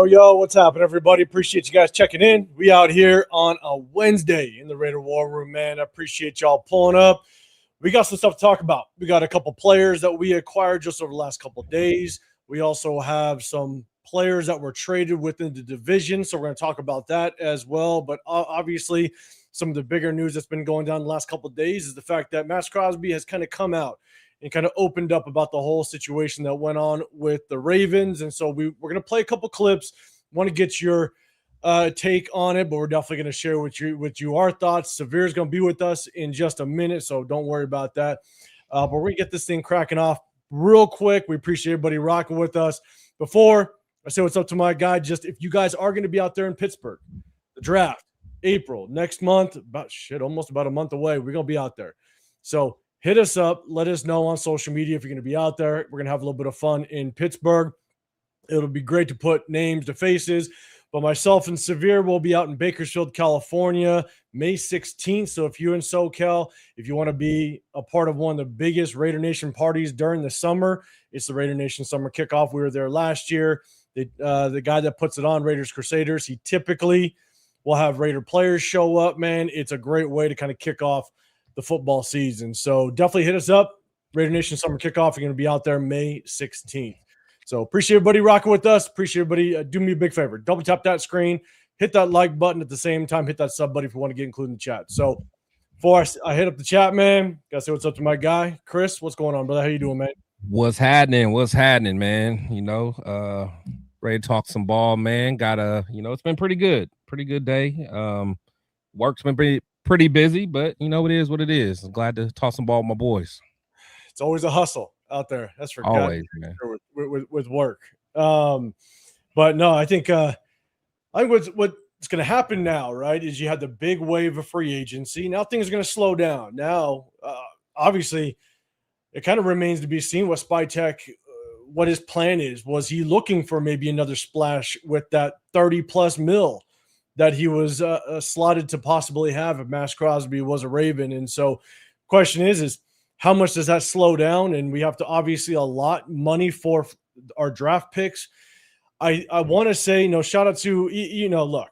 Yo, what's happening, everybody? Appreciate you guys checking in. We out here on a Wednesday in the Raider War Room, man. I appreciate y'all pulling up. We got some stuff to talk about. We got a couple players that we acquired just over the last couple of days. We also have some players that were traded within the division, so we're going to talk about that as well. But obviously, some of the bigger news that's been going down the last couple of days is the fact that Maxx Crosby has kind of come out and kind of opened up about the whole situation that went on with the Ravens. And so we're going to play a couple clips. Want to get your take on it, but we're definitely going to share with you our thoughts. Severe is going to be with us in just a minute, so don't worry about that. But we're going to get this thing cracking off real quick. We appreciate everybody rocking with us. Before I say what's up to my guy, just if you guys are going to be out there in Pittsburgh, the draft, April, next month, almost about a month away, we're going to be out there. So hit us up. Let us know on social media if you're going to be out there. We're going to have a little bit of fun in Pittsburgh. It'll be great to put names to faces. But myself and Severe will be out in Bakersfield, California, May 16th. So if you're in SoCal, if you want to be a part of one of the biggest Raider Nation parties during the summer, it's the Raider Nation Summer Kickoff. We were there last year. The guy that puts it on, Raiders he typically will have Raider players show up, man. It's a great way to kind of kick off the football season. So definitely hit us up. Raider Nation Summer Kickoff. You're going to be out there May 16th. So appreciate everybody rocking with us. Appreciate everybody. Do me a big favor. Double tap that screen. Hit that like button at the same time. Hit that sub button if you want to get included in the chat. So before I hit up the chat, man, got to say what's up to my guy. Chris, what's going on, brother? How you doing, man? What's happening, man? Ready to talk some ball, man. It's been pretty good day. Work's been pretty busy, but it is what it is. I'm glad to talk some ball with my boys. It's always a hustle out there. That's for always, man. With work. But no, I think what's going to happen now, right, is you had the big wave of free agency. Now things are going to slow down. Now, obviously, it kind of remains to be seen what SPYTek, what his plan is. Was he looking for maybe another splash with that 30+ mil that he was slotted to possibly have if Maxx Crosby was a Raven? And so question is how much does that slow down? And we have to obviously allot money for our draft picks. I want to say, shout out to, look,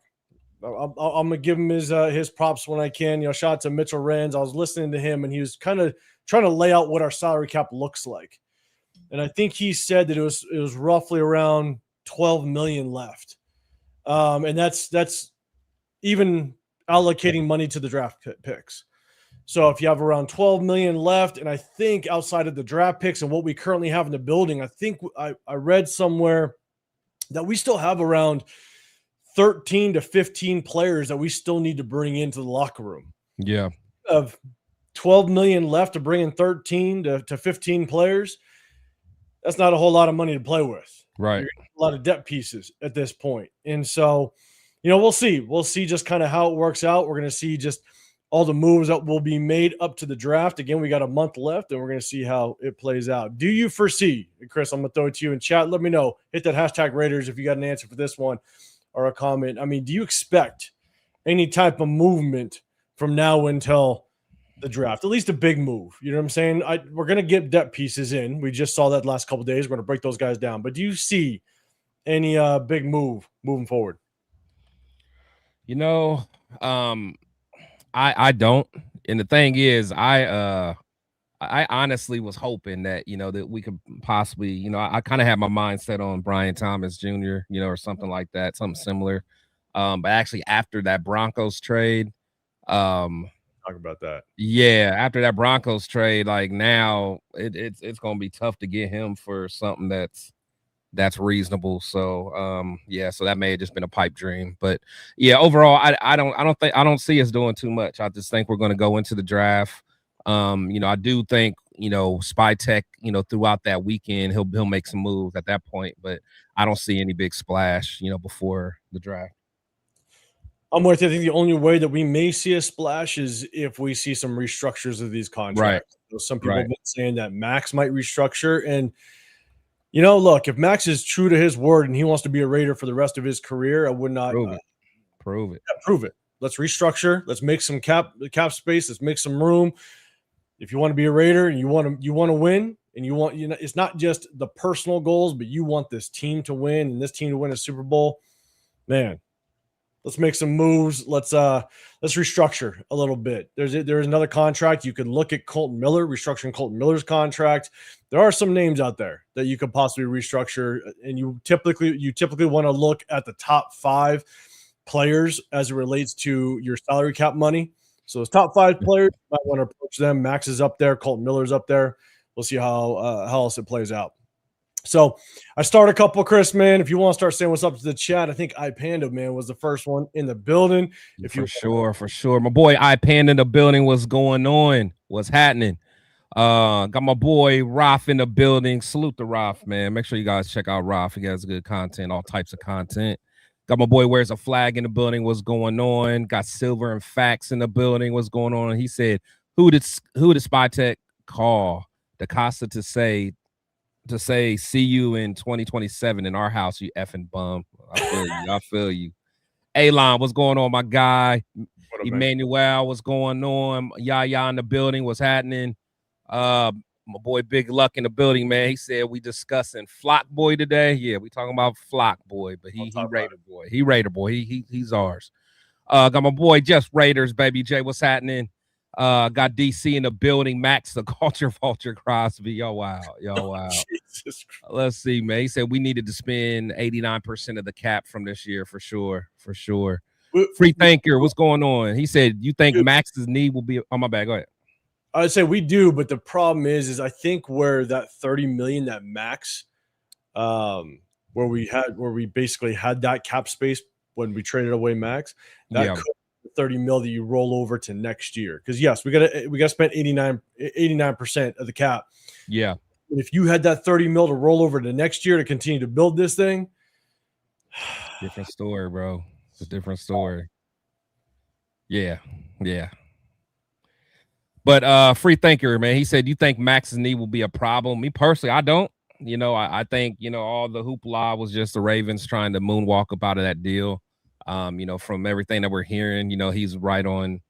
I'm going to give him his props when I can. Shout out to Mitchell Renz. I was listening to him, and he was kind of trying to lay out what our salary cap looks like. And I think he said that it was roughly around 12 million left. And that's even allocating money to the draft picks. So if you have around 12 million left, and I think outside of the draft picks and what we currently have in the building, I think I read somewhere that we still have around 13 to 15 players that we still need to bring into the locker room. Yeah. Of 12 million left to bring in 13 to 15 players, that's not a whole lot of money to play with. Right. A lot of depth pieces at this point. And so, we'll see. We'll see just kind of how it works out. We're going to see just all the moves that will be made up to the draft. Again, we got a month left, and we're going to see how it plays out. Do you foresee, Chris, I'm going to throw it to you in chat. Let me know. Hit that hashtag Raiders if you got an answer for this one or a comment. I mean, do you expect any type of movement from now until the draft? At least a big move. You know what I'm saying? We're going to get depth pieces in. We just saw that last couple of days. We're going to break those guys down. But do you see any big move moving forward? I don't. And the thing is, I honestly was hoping that, that we could possibly, I kind of had my mind set on Brian Thomas Jr., or something like that, something similar. But actually after that Broncos trade, talk about that. Yeah, after that Broncos trade, like now it's going to be tough to get him for something that's reasonable. So so that may have just been a pipe dream. But yeah, overall, I don't see us doing too much. I just think we're going to go into the draft. I do think SPYTek, throughout that weekend he'll make some moves at that point, but I don't see any big splash before the draft. I'm with you. I think the only way that we may see a splash is if we see some restructures of these contracts. Right. Some people have been saying that Maxx might restructure, and look, if Maxx is true to his word and he wants to be a Raider for the rest of his career, I would not prove it. Yeah, prove it. Let's restructure. Let's make some cap space. Let's make some room. If you want to be a Raider and you want to win and you want, it's not just the personal goals, but you want this team to win and this team to win a Super Bowl, man. Let's make some moves. Let's restructure a little bit. There's another contract. You could look at Colton Miller, restructuring Colton Miller's contract. There are some names out there that you could possibly restructure, and you typically want to look at the top 5 players as it relates to your salary cap money. So those top 5 players, you might want to approach them. Maxx is up there, Colton Miller's up there. We'll see how else it plays out. So I start a couple, Chris, man. If you want to start saying what's up to the chat, I think iPanda, man, was the first one in the building. For sure. My boy iPanda in the building. What's going on? What's happening? Got my boy Ralph in the building. Salute to Ralph, man. Make sure you guys check out Ralph. He has good content, all types of content. Got my boy Wears a Flag in the building. What's going on? Got Silver and Facts in the building. What's going on? He said, who did SPYtek call DaCosta to say see you in 2027 in our house, you effing bum? I feel you. Alon, what's going on, my guy? Emmanuel, what's going on? Yaya in the building, what's happening? My boy Big Luck in the building, man. He said we discussing Flock Boy today. Yeah, we talking about Flock Boy, but he Raider boy. He Raider boy. He's ours. Got my boy Just Raiders, baby J. What's happening? Got DC in the building. Max the Culture Vulture Crosby. Yo, wow. Let's see, man. He said we needed to spend 89% of the cap from this year for sure. Free Thinker, what's going on? He said you think Max's knee will be on my bad. Go ahead. I'd say we do, but the problem is I think where that 30 million that Maxx, where we basically had that cap space when we traded away Maxx, that could 30 mil that you roll over to next year. Because yes, we gotta spend 89% of the cap. Yeah. And if you had that 30 mil to roll over to next year to continue to build this thing, different story, bro. It's a different story. Yeah. But Free Thinker, man, he said, you think Max's knee will be a problem? Me personally, I don't. I think, all the hoopla was just the Ravens trying to moonwalk up out of that deal. From everything that we're hearing, he's right on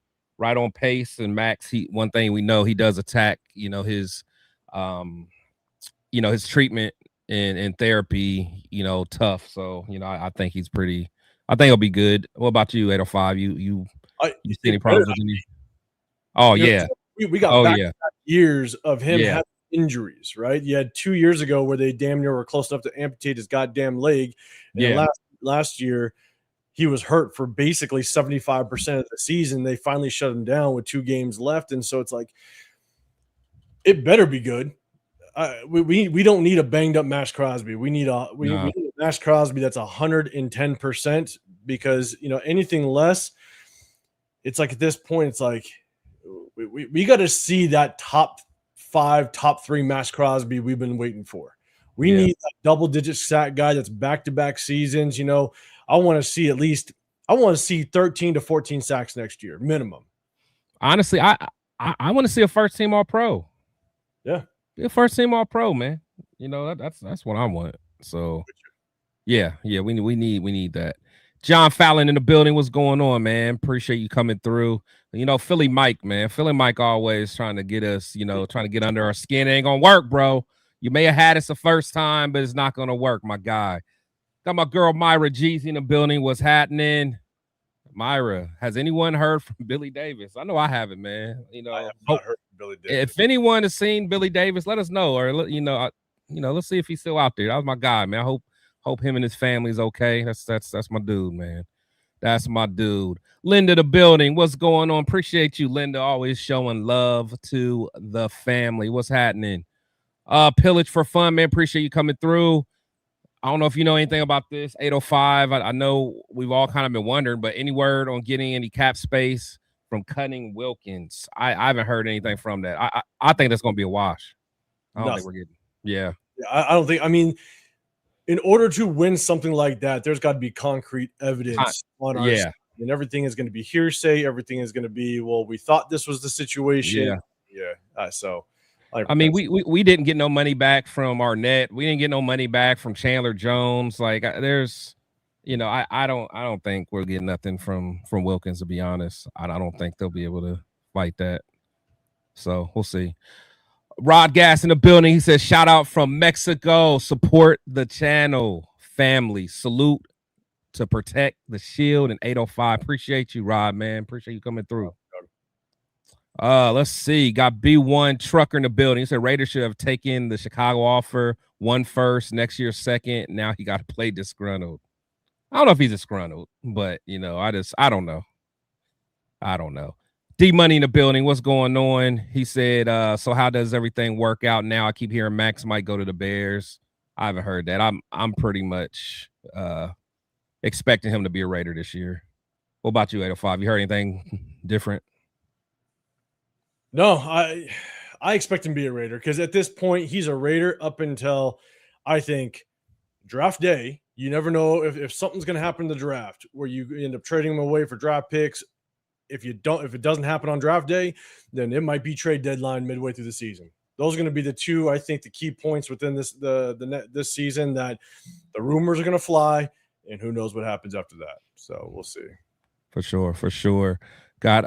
pace. And Maxx, one thing we know, he does attack, his treatment and therapy, tough. So, I think he's I think he'll be good. What about you, 805? You see any problems with him? Oh, yeah. We got back years of him having injuries, right? You had 2 years ago where they damn near were close enough to amputate his goddamn leg. And last year, he was hurt for basically 75% of the season. They finally shut him down with 2 games left. And so it's like, it better be good. We don't need a banged up Maxx Crosby. We need a Maxx Crosby that's 110%, because anything less, it's like at this point, it's like we got to see that top 5, top 3 Maxx Crosby we've been waiting for. We need a double-digit sack guy that's back-to-back seasons. I want to see 13 to 14 sacks next year, minimum. Honestly, I want to see a first-team All-Pro. Yeah. Be a first-team All-Pro, man. That's what I want. So, yeah, we need that. John Fallon in the building. What's going on, man? Appreciate you coming through. Philly Mike, man. Philly Mike always trying to get us, trying to get under our skin. It ain't gonna work, bro. You may have had us the first time, but it's not gonna work, my guy. Got my girl Myra Jeezy in the building. What's happening? Myra, has anyone heard from Billy Davis? I know I haven't, man. I have not heard from Billy Davis. If anyone has seen Billy Davis, let us know. Or let's see if he's still out there. That was my guy, man. I hope him and his family's okay. That's my dude, man. That's my dude. Linda the building. What's going on? Appreciate you, Linda. Always showing love to the family. What's happening? Pillage for fun, man. Appreciate you coming through. I don't know if you know anything about this. 805. I know we've all kind of been wondering, but any word on getting any cap space from Cunning Wilkins? I haven't heard anything from that. I think that's going to be a wash. I don't think we're getting. Yeah. I don't think. I mean, in order to win something like that, there's got to be concrete evidence on our side. And everything is going to be hearsay. Everything is going to be, well, we thought this was the situation. So, I mean, we didn't get no money back from Arnett. We didn't get no money back from Chandler Jones. Like, there's, I don't think we'll get nothing from Wilkins, to be honest. I don't think they'll be able to fight that. So we'll see. Rod Gas in the building. He says, shout out from Mexico. Support the channel. Family. Salute to protect the shield in 805. Appreciate you, Rod, man. Appreciate you coming through. Let's see. Got B1 Trucker in the building. He said Raiders should have taken the Chicago offer, won first, next year second. Now he got to play disgruntled. I don't know if he's disgruntled, but I don't know. I don't know. D Money in the building. What's going on? He said, so how does everything work out now? I keep hearing Maxx might go to the Bears. I haven't heard that. I'm pretty much expecting him to be a Raider this year. What about you, 805? You heard anything different? No, I expect him to be a Raider because at this point he's a Raider up until I think draft day. You never know if something's going to happen in the draft where you end up trading him away for draft picks. If it doesn't happen on draft day, then it might be trade deadline midway through the season. Those are going to be the two, I think, the key points within this season that the rumors are going to fly, and who knows what happens after that. So we'll see. For sure. Got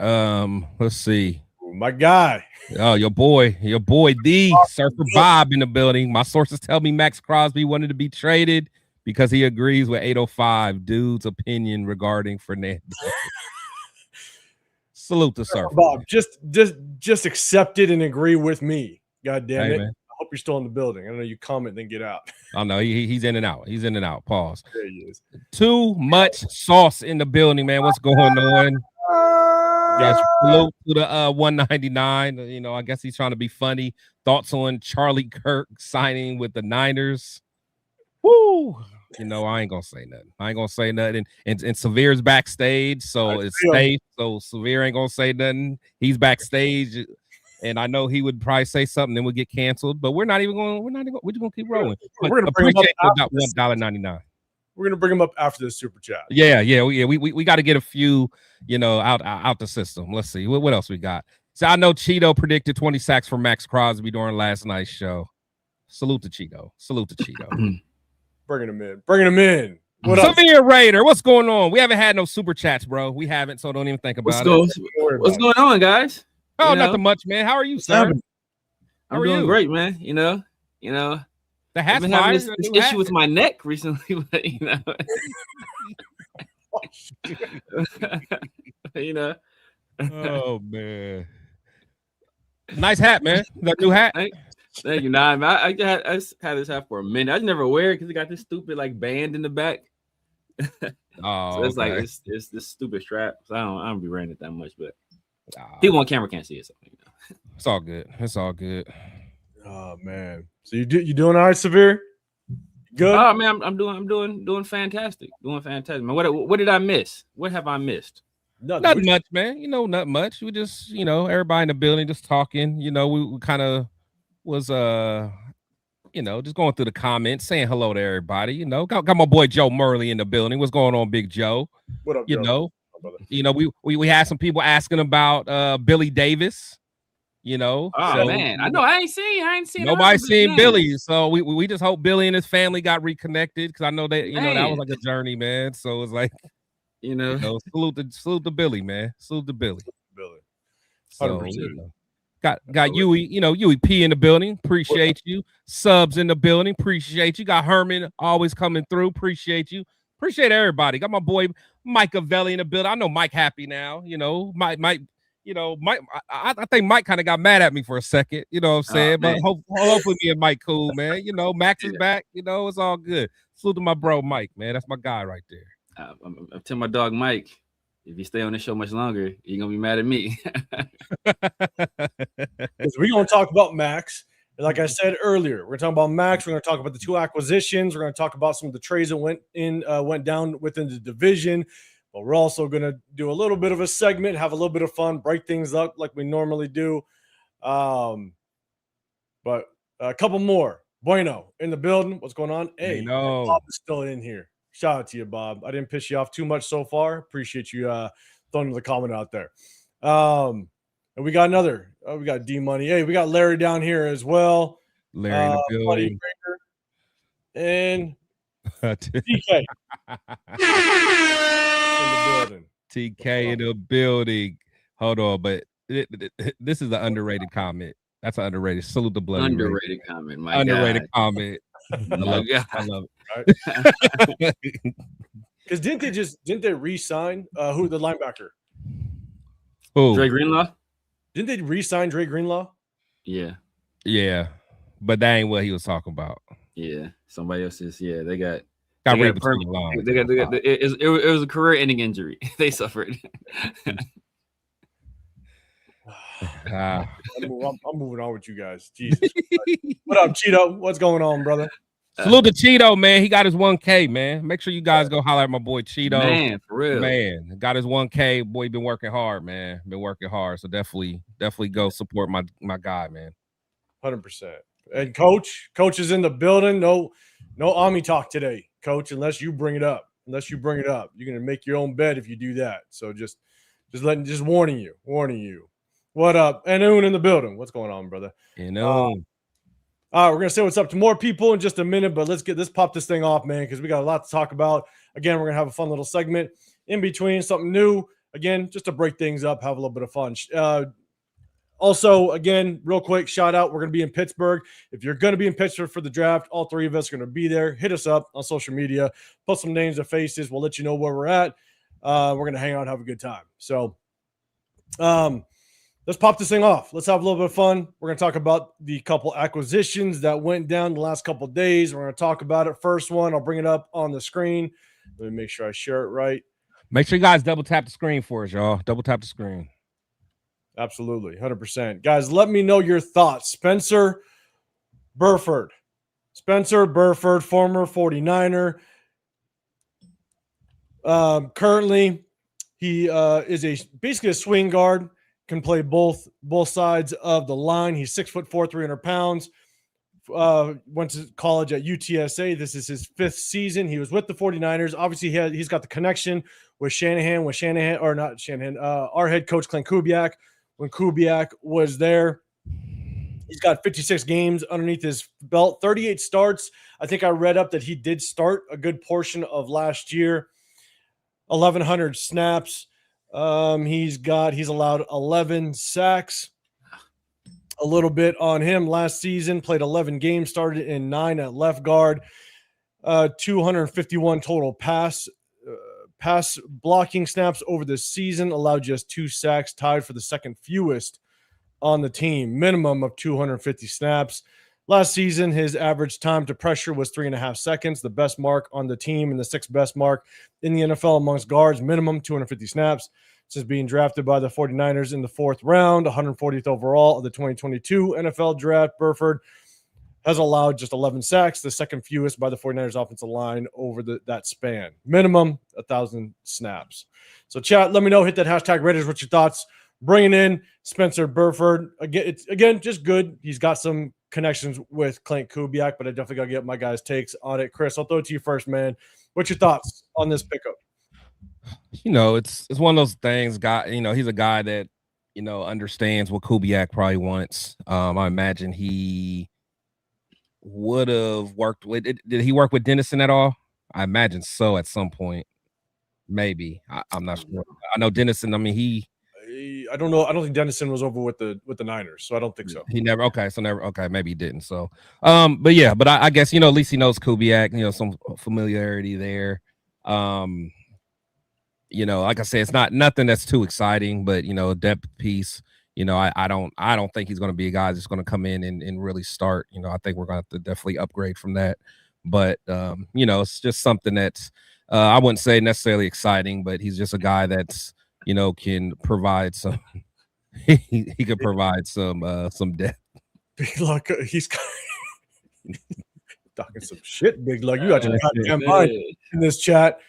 let's see. My guy. Oh, your boy, the Surfer Bob in the building. My sources tell me Maxx Crosby wanted to be traded because he agrees with 805 dude's opinion regarding Fernando. Salute to Surfer Bob. Just accept it and agree with me. God damn it. Man. I hope you're still in the building. I know you comment then get out. Oh no, he's in and out. He's in and out. Pause. There he is. Too much sauce in the building, man. What's going on? Yes, salute to the 199. I guess he's trying to be funny. Thoughts on Charlie Kirk signing with the Niners? Woo! I ain't gonna say nothing. And Severe's backstage, so it's safe. So Severe ain't gonna say nothing. He's backstage, and I know he would probably say something, then we'll get canceled. But we're just gonna keep rolling. We're gonna bring him up about $1.99. We're gonna bring him up after the super chat. Yeah. We got to get a few, out the system. Let's see what else we got. So I know Cheeto predicted 20 sacks for Maxx Crosby during last night's show. Salute to Cheeto. Bringing him in. What up? Severe Raider, what's going on? We haven't had no super chats, bro. We haven't, so don't even think about it. What's going on, guys? Oh, nothing much, man. How are you, sir? I'm doing great, man. The hat's I've been having this issue with my neck recently, but Oh man, nice hat, man. That new hat. Thank you. Nah, I had this hat for a minute. I never wear it because it got this stupid band in the back. So it's like it's this stupid strap. So I don't be wearing it that much, but people on camera can't see it. So, It's all good. Oh man. So you doing all right, Severe? Good. Oh man, I'm doing fantastic. Man, what did I miss? What have I missed? Nothing much, man. Not much. We just, everybody in the building just talking. We kind of was just going through the comments, saying hello to everybody. Got my boy Joe Murley in the building. What's going on, Big Joe? What up, Joe? We had some people asking about Billy Davis. Man, I know I ain't seen nobody seen Billy, so we just hope Billy and his family got reconnected because I know that that was like a journey, man. So it's like salute to Billy, man. Salute to Billy. So, got Huey P in the building. Appreciate you. Subs in the building. Appreciate you. Got Herman always coming through. Appreciate you. Appreciate everybody. Got my boy Mike Avelli in the building. I know Mike happy now. Mike. Mike, I think Mike kind of got mad at me for a second, what I'm saying? But hopefully me and Mike cool, man. Maxx is back, it's all good. Salute to my bro Mike, man. That's my guy right there. I'm telling my dog Mike, if you stay on this show much longer, you're gonna be mad at me. We're gonna talk about Maxx. And like I said earlier, we're talking about Maxx. We're gonna talk about the two acquisitions. We're gonna talk about some of the trades that went down within the division. But we're also going to do a little bit of a segment, have a little bit of fun, break things up like we normally do. But a couple more. Bueno in the building. What's going on? Hey, Bob is still in here. Shout out to you, Bob. I didn't piss you off too much so far. Appreciate you throwing the comment out there. And we got another. We got D Money. Hey, we got Larry down here as well. Larry in the building. And TK. TK in the building. Hold on, but this is an underrated comment. That's an underrated. Salute the bloody underrated comment. My underrated God. comment. My God. I love it. Because didn't they re-sign who the linebacker? Who? Dre Greenlaw? Didn't they re-sign Dre Greenlaw? Yeah. Yeah. But that ain't what he was talking about. Yeah. Somebody else's. Yeah. They got read it was a career-ending injury. They suffered. I'm moving on with you guys. Jesus. What up, Cheeto? What's going on, brother? Salute to Cheeto, man. He got his 1K, man. Make sure you guys go holler at my boy Cheeto. Man, for real. Man, got his 1K. Boy, been working hard, man. Been working hard. So definitely go support my guy, man. 100%. And coach is in the building. No Ami talk today, coach, unless you bring it up. You're gonna make your own bed if you do that. So just warning you. What up? Enoon in the building. What's going on, brother? Enoon. All right, we're gonna say what's up to more people in just a minute, but let's pop this thing off, man, because we got a lot to talk about. Again, we're gonna have a fun little segment in between, something new. Again, just to break things up, have a little bit of fun. Also, again, real quick, shout out. We're gonna be in Pittsburgh. If you're gonna be in Pittsburgh for the draft, all three of us are gonna be there. Hit us up on social media, put some names and faces. We'll let you know where we're at. We're gonna hang out, have a good time. So, let's pop this thing off. Let's have a little bit of fun. We're going to talk about the couple acquisitions that went down the last couple of days. We're going to talk about it. First one, I'll bring it up on the screen. Let me make sure I share it right. Make sure you guys double tap the screen for us, y'all. Double tap the screen. Absolutely, 100%. Guys, let me know your thoughts. Spencer Burford, former 49er. Currently, he is basically a swing guard. Can play both sides of the line. He's 6'4", 300 pounds. Went to college at UTSA. This is his 5th season. He was with the 49ers. Obviously, he's got the connection with our head coach, Clint Kubiak. When Kubiak was there, he's got 56 games underneath his belt, 38 starts. I think I read up that he did start a good portion of last year, 1,100 snaps. He's allowed 11 sacks. A little bit on him last season, played 11 games, started in 9 at left guard, 251 total pass blocking snaps over the season, allowed just 2 sacks, tied for the second fewest on the team, minimum of 250 snaps. Last season, his average time to pressure was 3.5 seconds, the best mark on the team and the 6th best mark in the NFL amongst guards, minimum 250 snaps. Since being drafted by the 49ers in the 4th round, 140th overall of the 2022 NFL draft, Burford has allowed just 11 sacks, the second fewest by the 49ers offensive line over that span. Minimum 1,000 snaps. So chat, let me know, hit that hashtag Raiders. What's your thoughts? Bringing in Spencer Burford. Again, just good. He's got some connections with Clint Kubiak, but I definitely got to get my guys' takes on it. Chris, I'll throw it to you first, man. What's your thoughts on this pickup? It's one of those things. He's a guy that understands what Kubiak probably wants. I imagine he would have worked with. Did he work with Dennison at all? I imagine so at some point. Maybe I'm not sure. I know Dennison. I mean, I don't know. I don't think Dennison was over with the Niners, so I don't think so. He never. Okay, so never. Okay, maybe he didn't. So, but yeah, but I guess at least he knows Kubiak. Some familiarity there. Like I said, it's nothing that's too exciting, but depth piece. I don't think he's going to be a guy that's going to come in and really start. I think we're going to have to definitely upgrade from that. But it's just something that's I wouldn't say necessarily exciting, but he's just a guy that's can provide some. he could provide some depth. Big Luck, he's talking some shit. Big Luck, you got your goddamn mind in this chat.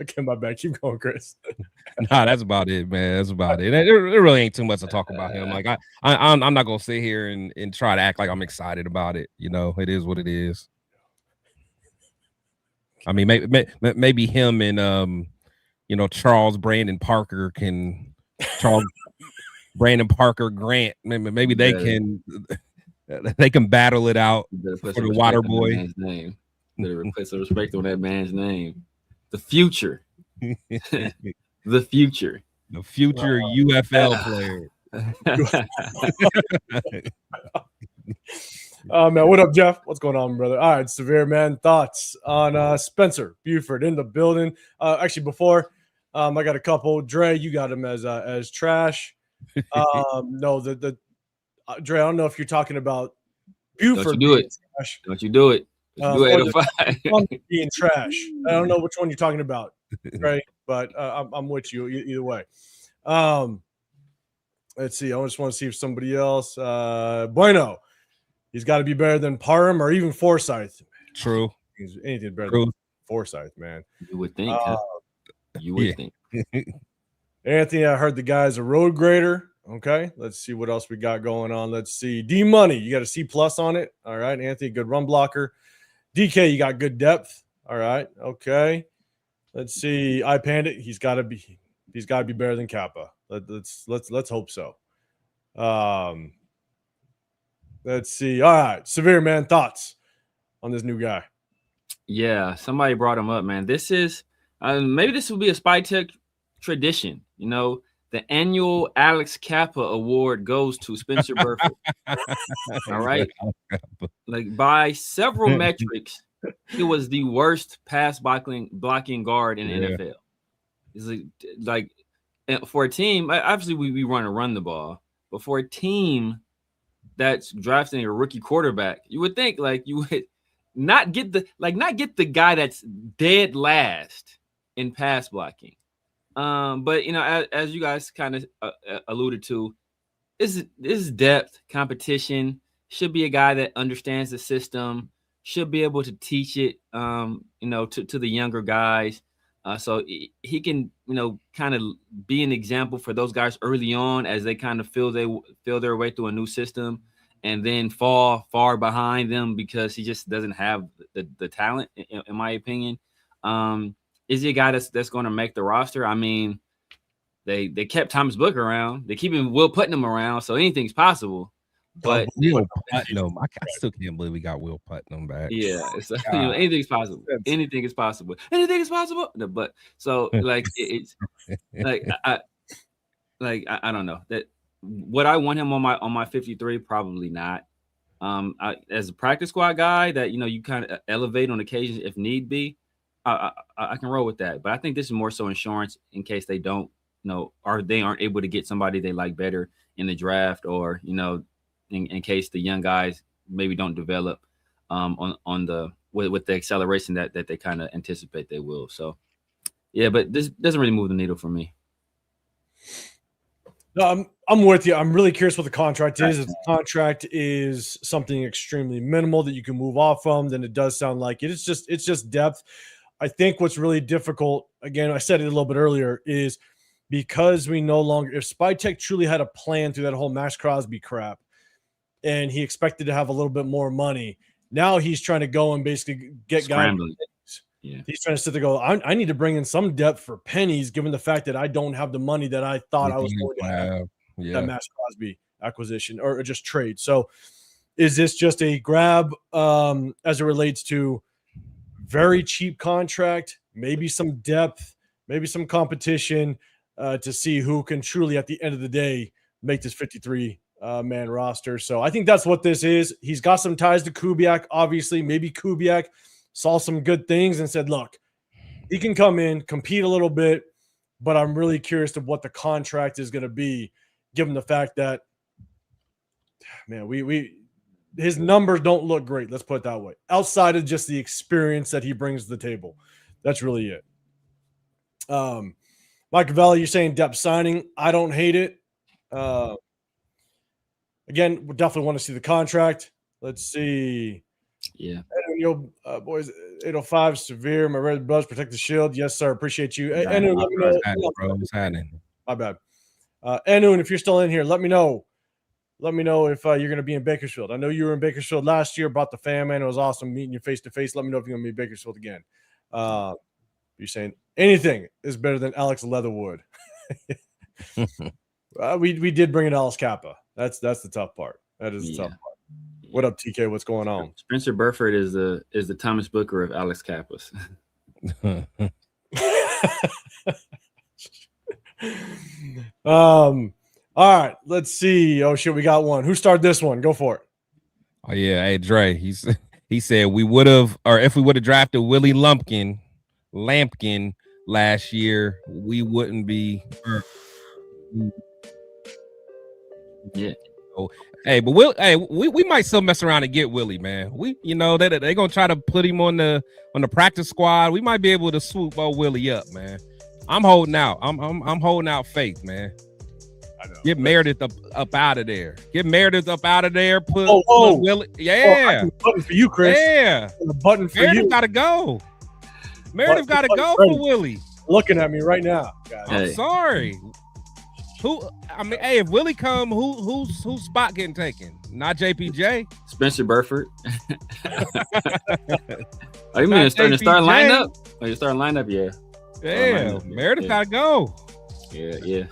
Okay, my bad. Keep going, Chris. Nah, that's about it, man. That's about it. There really ain't too much to talk about him. Like I'm not gonna sit here and try to act like I'm excited about it. It is what it is. I mean, maybe him and Charles Brandon Parker Brandon Parker Grant. Maybe they can battle it out for the Water Boy. Better put some respect on that man's name. The future. The future UFL player. Man, what up, Jeff? What's going on, brother? All right, Severe Man, thoughts on Spencer Buford in the building? Actually, before I got a couple. Dre, you got him as trash. No, Dre, I don't know if you're talking about Buford. Don't you do it? Trash. Don't you do it? Do it. Being trash. I don't know which one you're talking about, right? But I'm with you either way. Let's see. I just want to see if somebody else. Bueno, he's got to be better than Parham or even Forsyth. True. He's anything better than Forsyth, man. You would think. You would think. Anthony, I heard the guy's a road grader. Okay, let's see what else we got going on. Let's see. D Money, you got a C+ on it. All right, Anthony, good run blocker. DK, you got good depth. All right, okay. Let's see. iPandit, he's got to be better than Kappa. Let's hope so. Let's see. All right, Severe Man, thoughts on this new guy? Yeah, somebody brought him up, man. This is maybe this will be a SPYTek tradition. You know, the annual Alex Kappa Award goes to Spencer Burford. All right, like by several metrics, he was the worst pass blocking guard in the NFL. It's like for a team, obviously we want to run the ball, but for a team that's drafting a rookie quarterback, you would think like you would not get the guy that's dead last in pass blocking. But you know, as you guys kind of alluded to, this depth competition. Should be a guy that understands the system, should be able to teach it, you know, to the younger guys. So he can, you know, kind of be an example for those guys early on as they kind of feel their way through a new system and then fall far behind them because he just doesn't have the talent, in my opinion. Is he a guy that's going to make the roster? I mean, they kept Thomas Book around. They keep Will Putnam around, so anything's possible. But Will Putnam, I still can't believe we got Will Putnam back. Yeah, so, you know, anything's possible. Anything is possible. Anything is possible. But so like it's like I don't know that. Would I want him on my 53? Probably not. As a practice squad guy that, you know, you kind of elevate on occasions if need be, I can roll with that. But I think this is more so insurance in case they don't, you know, or they aren't able to get somebody they like better in the draft, or, you know, in case the young guys maybe don't develop on the with the acceleration that they kind of anticipate they will. So yeah, but this doesn't really move the needle for me. No, I'm with you. I'm really curious what the contract is. If the contract is something extremely minimal that you can move off from, then it does sound like it. It's just depth. I think what's really difficult, again, I said it a little bit earlier, is because we no longer, if SPYTek truly had a plan through that whole Maxx Crosby crap, and he expected to have a little bit more money, now he's trying to go and basically get guys. Yeah. He's trying to sit there and go, I need to bring in some depth for pennies, given the fact that I don't have the money that I thought I was going to have. That Maxx Crosby acquisition or just trade. So is this just a grab as it relates to very cheap contract, maybe some depth, maybe some competition to see who can truly at the end of the day make this 53 man roster? So I think that's what this is. He's got some ties to Kubiak, obviously. Maybe Kubiak saw some good things and said, look, he can come in, compete a little bit, but I'm really curious to what the contract is going to be, given the fact that, man, his numbers don't look great. Let's put it that way. Outside of just the experience that he brings to the table. That's really it. Mike Valley, you're saying depth signing. I don't hate it. Again, we definitely want to see the contract. Let's see. Yeah. Boys, 805 Severe. My red blood protect the shield. Yes, sir. Appreciate you. Let me know. My bad. Anu, and if you're still in here, let me know. Let me know if you're going to be in Bakersfield. I know you were in Bakersfield last year. Brought the fam, man. It was awesome meeting you face to face. Let me know if you're going to be in Bakersfield again. You're saying anything is better than Alex Leatherwood. We did bring in Alice Kappa. That's the tough part. That is the tough part. What up, TK? What's going on? Spencer Burford is the Thomas Booker of Alex Kappas. All right, let's see. Oh shit, we got one. Who started this one? Go for it. Oh yeah, hey Dre. He said we would have, or if we would have drafted Willie Lampkin last year, we wouldn't be. Yeah. Oh, hey, but we might still mess around and get Willie, man. They're gonna try to put him on the practice squad. We might be able to swoop old Willie up, man. I'm holding out. I'm holding out faith, man. I know. Get Meredith up out of there. Get Meredith up out of there. Put Willie. Yeah. Button for you, Chris. Yeah. A button for Meredith you. Gotta go. Meredith gotta go for Willie. Looking at me right now, guys. I'm sorry. If Willie come, who's spot getting taken? Not JPJ. Spencer Burford. Oh, you mean starting lineup? Oh, you starting lineup? Yeah. Yeah. Meredith gotta go. Yeah.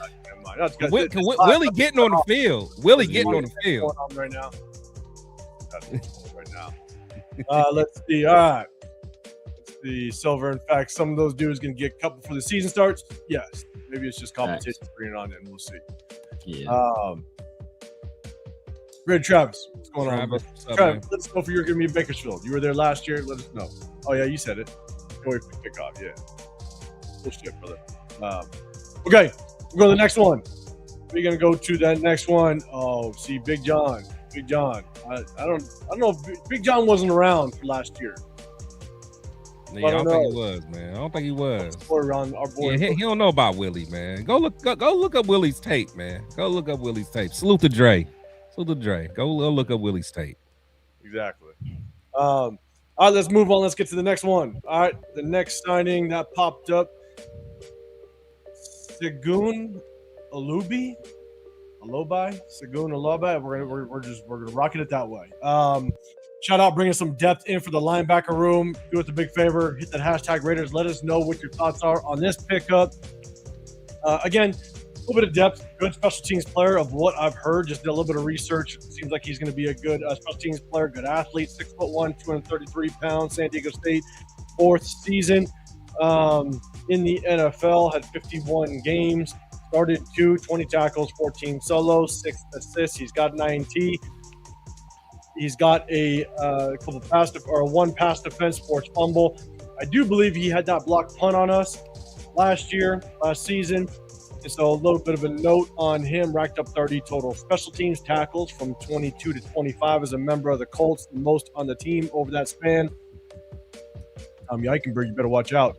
Willie getting on the field. Willie getting on the field right now. Let's see. All right. Let's see. Silver. In fact, some of those dudes gonna get cut before the season starts. Yes. Maybe it's just competition bringing it on in. We'll see. Yeah. Red Travis, what's going Travis, on? what's up, Travis, man? let's know if you're gonna be in Bakersfield. You were there last year. Let us know. Oh yeah, you said it. Go wait for kickoff. Yeah. Bullshit, brother. Okay, we'll go to the next one. We're gonna go to that next one. Oh, see, Big John. I don't know if Big John wasn't around for last year. Yeah, I don't think he was, man. I don't think he was. Around our board. Yeah, he don't know about Willie, man. Go look up Willie's tape, man. Go look up Willie's tape. Salute to Dre. Go look up Willie's tape. Exactly. All right, let's move on. Let's get to the next one. All right, the next signing that popped up. Segun Alobi. We're gonna rock it that way. Shout out bringing some depth in for the linebacker room. Do us a big favor. Hit that hashtag Raiders. Let us know what your thoughts are on this pickup. Again, a little bit of depth. Good special teams player of what I've heard. Just did a little bit of research. It seems like he's going to be a good special teams player, good athlete. 6'1", 233 pounds. San Diego State, 4th season in the NFL. Had 51 games. Started 20 tackles, 14 solos, 6 assists. He's got an INT. He's got a one pass defense, forced fumble. I do believe he had that blocked punt on us last season. And so a little bit of a note on him, racked up 30 total special teams tackles from 22 to 25 as a member of the Colts, the most on the team over that span. Tommy Eichenberg, you better watch out.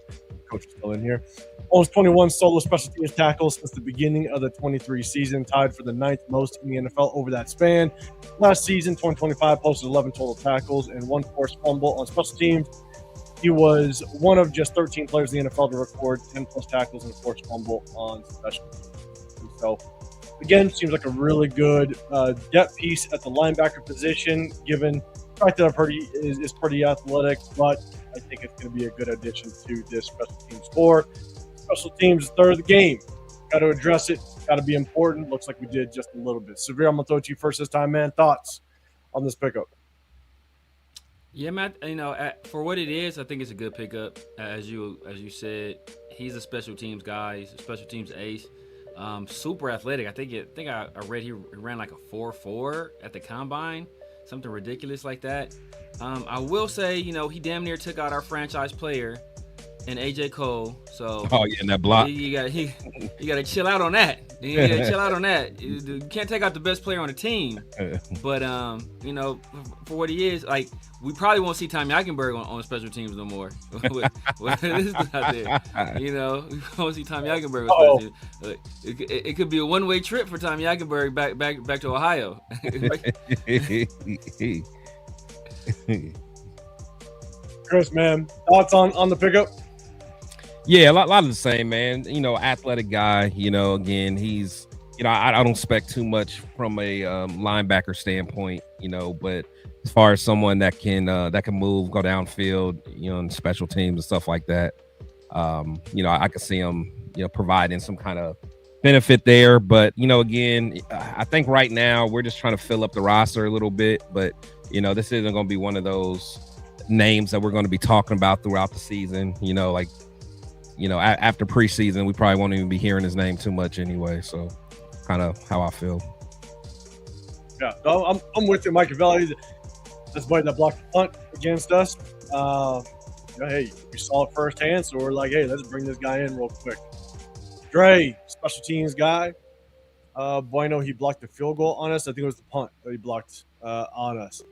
Coach is still in here. Almost 21 solo special teams tackles since the beginning of the 23 season, tied for the 9th most in the NFL over that span. Last season, 2025, posted 11 total tackles and 1 forced fumble on special teams. He was one of just 13 players in the NFL to record 10-plus tackles and a forced fumble on special teams. And so, again, seems like a really good depth piece at the linebacker position, given the fact that is pretty athletic, but I think it's going to be a good addition to this special teams core. Special teams, third of the game. Got to address it. Got to be important. Looks like we did just a little bit. Severe, I'm going to throw it to you first this time, man. Thoughts on this pickup? Yeah, Matt, for what it is, I think it's a good pickup. As you said, he's a special teams guy. He's a special teams ace. Super athletic. I think I read he ran like a 4.4 at the combine. Something ridiculous like that. I will say, he damn near took out our franchise player and AJ Cole. So in that block. You gotta chill out on that. You can't take out the best player on the team. But for what he is, like, we probably won't see Tommy Eichenberg on special teams no more. With this out there. We won't see Tommy Eichenberg on special teams. It could be a one-way trip for Tommy Eichenberg back to Ohio. Chris, man, thoughts on the pickup? Yeah, a lot of the same, man. Athletic guy. Again, he's. I don't expect too much from a linebacker standpoint. But as far as someone that can move, go downfield, in special teams and stuff like that, I could see him, providing some kind of benefit there. But again, I think right now we're just trying to fill up the roster a little bit. But this isn't going to be one of those names that we're going to be talking about throughout the season. After preseason, we probably won't even be hearing his name too much anyway. So, kind of how I feel. Yeah, so I'm with you, Machiavelli. That's buddy that blocked the punt against us. Hey, we saw it firsthand, so we're like, hey, let's bring this guy in real quick. Dre, special teams guy. Bueno, he blocked the field goal on us. I think it was the punt that he blocked on us.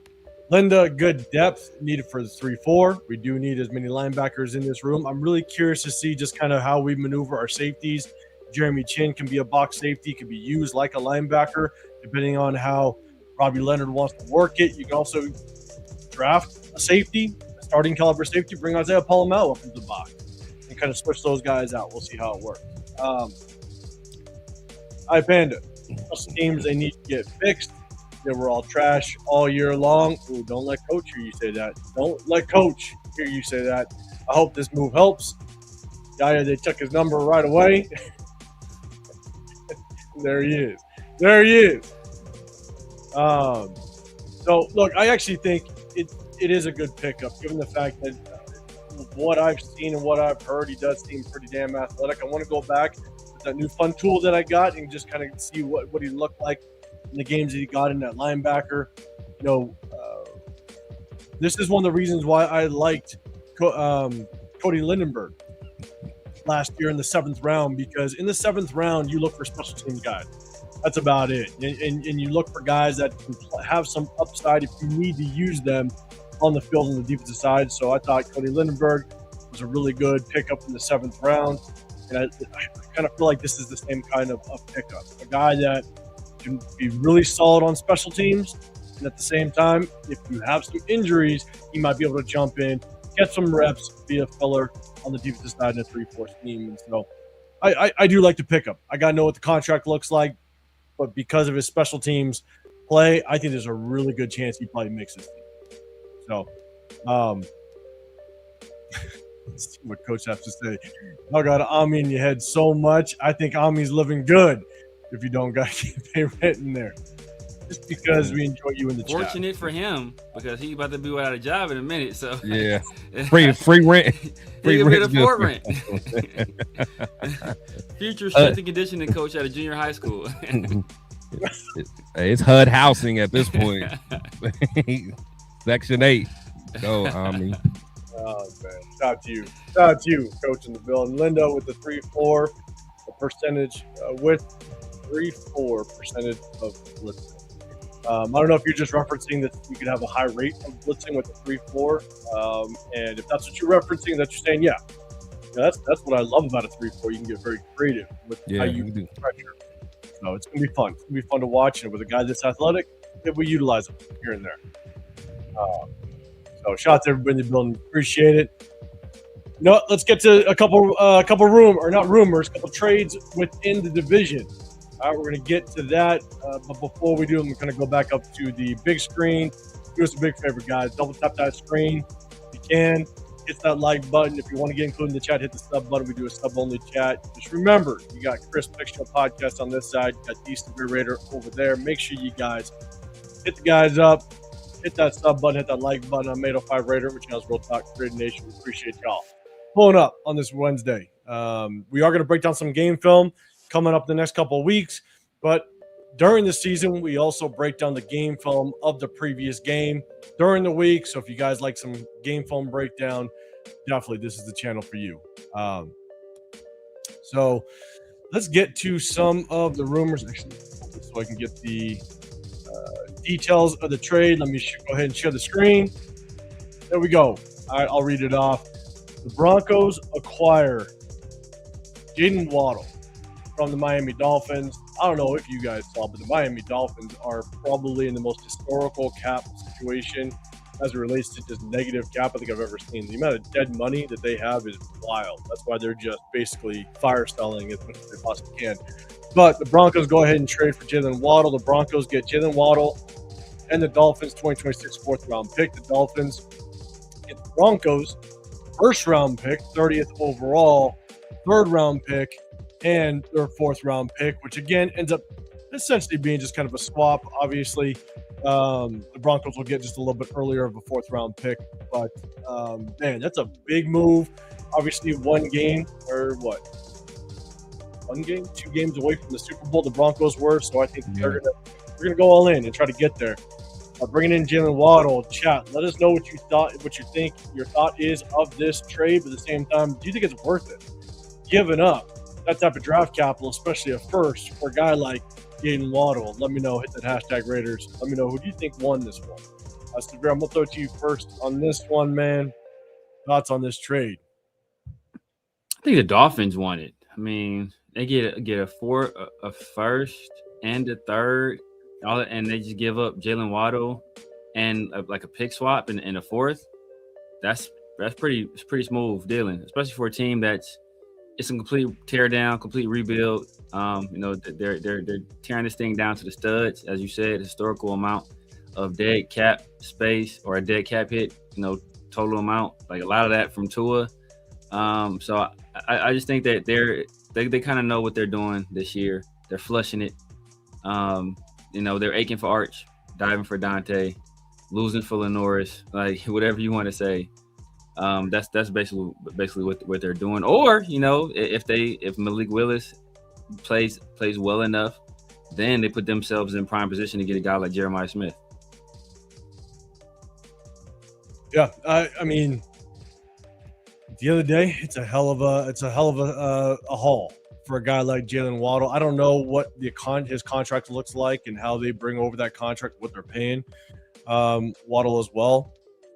Linda, good depth needed for the 3-4. We do need as many linebackers in this room. I'm really curious to see just kind of how we maneuver our safeties. Jeremy Chin can be a box safety, can be used like a linebacker, depending on how Robbie Leonard wants to work it. You can also draft a safety, a starting caliber safety, bring Isaiah Palomelo up into the box and kind of switch those guys out. We'll see how it works. Panda, special teams, they need to get fixed. They were all trash all year long. Ooh, don't let coach hear you say that. Don't let coach hear you say that. I hope this move helps. Yaya, they took his number right away. There he is. There he is. So, look, I actually think it is a good pickup, given the fact that what I've seen and what I've heard, he does seem pretty damn athletic. I want to go back with that new fun tool that I got and just kind of see what he looked like in the games that he got in that linebacker. You know, this is one of the reasons why I liked Cody Lindenberg last year in the 7th round, because in the 7th round, you look for special teams guys. That's about it. And you look for guys that can have some upside if you need to use them on the field on the defensive side. So I thought Cody Lindenberg was a really good pickup in the 7th round. And I kind of feel like this is the same kind of pickup. A guy that can be really solid on special teams. And at the same time, if you have some injuries, he might be able to jump in, get some reps, be a filler on the defensive side in a 3-4 scheme. And so I do like the pickup. I got to know what the contract looks like. But because of his special teams play, I think there's a really good chance he probably makes this team. So, let's see what coach has to say. I got Ami in your head so much. I think Ami's living good if you don't got to pay rent in there. Just because we enjoy you in the chat. Fortunate for him, because he's about to be without a job in a minute. So yeah, free rent. Free rent. Rent. Future strength and conditioning coach at a junior high school. It's HUD housing at this point. Section 8. Go, Ami. Oh man, shout out to you, coach in the building. Linda with the 3-4 percentage with 3-4 percentage of blitzing. I don't know if you're just referencing that you could have a high rate of blitzing with the 3-4, and if that's what you're referencing, that you're saying, that's what I love about a 3-4. You can get very creative with how you do pressure. So it's gonna be fun. It's gonna be fun to watch, and with a guy that's athletic, if we utilize him here and there. So shout out to everybody in the building. Appreciate it. Let's get to a couple trades within the division. All right, we're going to get to that. But before we do, I'm going to go back up to the big screen. Do us a big favor, guys. Double tap that screen if you can. Hit that like button. If you want to get included in the chat, hit the sub button. We do a sub-only chat. Just remember, you got Chris Picture Podcast on this side. You got Decent Raider over there. Make sure you guys hit the guys up. Hit that sub button. Hit that like button on 805 Raider, which has Real Talk Raider Nation. We appreciate y'all pulling up on this Wednesday. We are going to break down some game film coming up the next couple of weeks, but during the season, we also break down the game film of the previous game during the week. So if you guys like some game film breakdown, definitely this is the channel for you. So let's get to some of the rumors, actually, so I can get the details of the trade. Let me go ahead and share the screen. There we go. All right, I'll read it off. The Broncos acquire Jaden Waddle from the Miami Dolphins. I don't know if you guys saw, but the Miami Dolphins are probably in the most historical cap situation as it relates to just negative cap I think I've ever seen. The amount of dead money that they have is wild. That's why they're just basically fire selling as much as they possibly can. But the Broncos go ahead and trade for Jalen Waddle. The Broncos get Jalen Waddle and the Dolphins 2026 4th-round pick. The Dolphins get the Broncos first-round pick, 30th overall, 3rd-round pick, and their 4th-round pick, which again ends up essentially being just kind of a swap. Obviously, the Broncos will get just a little bit earlier of a 4th-round pick, but man, that's a big move. Obviously, one game or what? 2 games away from the Super Bowl. The Broncos were, so I think they're gonna go all in and try to get there. Bringing in Jalen Waddle, chat. Let us know what you think your thought is of this trade. But at the same time, do you think it's worth it? Giving up that type of draft capital, especially a first for a guy like Jalen Waddle. Let me know. Hit that hashtag Raiders. Let me know who do you think won this one. Severe, I'm gonna throw it to you first on this one, man. Thoughts on this trade? I think the Dolphins won it. I mean, they get a first and a third, and they just give up Jalen Waddle and like a pick swap and a fourth. That's pretty smooth dealing, especially for a team it's a complete tear down, complete rebuild. They're tearing this thing down to the studs, as you said, historical amount of dead cap space or a dead cap hit, total amount, like a lot of that from Tua. So I just think that they kind of know what they're doing this year. They're flushing it. They're aching for Arch, diving for Dante, losing for Lenoris, like whatever you want to say. That's basically what they're doing. Or if Malik Willis plays well enough, then they put themselves in prime position to get a guy like Jeremiah Smith. Yeah, I mean, the other day, it's a hell of a haul for a guy like Jalen Waddle. I don't know what his contract looks like and how they bring over that contract, what they're paying Waddle as well,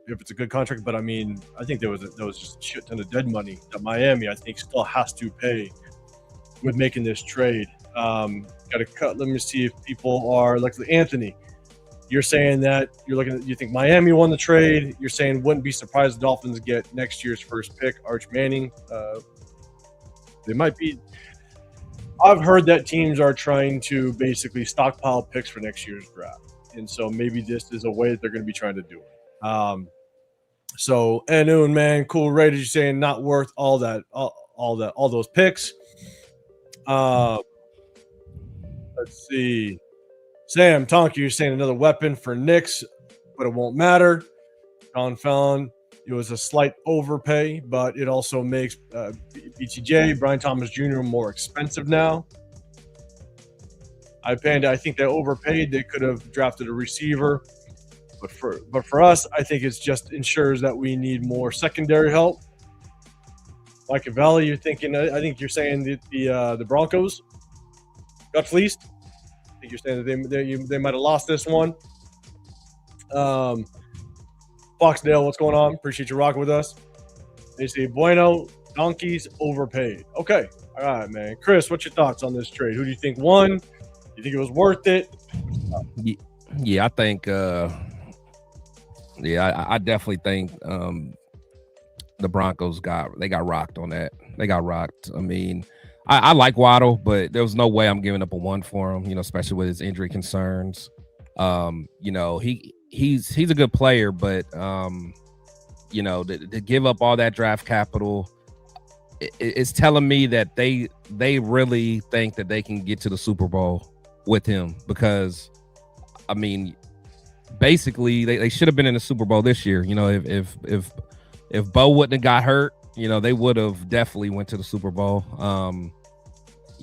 if it's a good contract. But I mean, I think there was just a shit ton of dead money that Miami, I think, still has to pay with making this trade. Got to cut. Let me see if people are like Anthony. You're saying that you think Miami won the trade. You're saying wouldn't be surprised the Dolphins get next year's first pick, Arch Manning. They might be. I've heard that teams are trying to basically stockpile picks for next year's draft, and so maybe this is a way that they're going to be trying to do it. So Anu, man, cool. Raiders, you're saying not worth all those picks. Let's see. Sam Tonky, you're saying another weapon for Knicks, but it won't matter. John Fallon, it was a slight overpay, but it also makes BTJ, Brian Thomas Jr. more expensive now. I think they overpaid. They could have drafted a receiver, but for us, I think it's just ensures that we need more secondary help. Mike Valley, you're thinking. I think you're saying the Broncos got fleeced. I think you're saying that they might have lost this one. Foxdale, what's going on? Appreciate you rocking with us. They say Bueno, donkeys overpaid. Okay, all right, man. Chris, what's your thoughts on this trade? Who do you think won? Do you think it was worth it? Yeah, I think. I definitely think the Broncos got rocked on that. They got rocked. I mean, I like Waddle, but there was no way I'm giving up a 1 for him, especially with his injury concerns. He's a good player, but to give up all that draft capital, it's telling me that they really think that they can get to the Super Bowl with him, because I mean, basically they should have been in the Super Bowl this year. If Bo wouldn't have got hurt, they would have definitely went to the Super Bowl.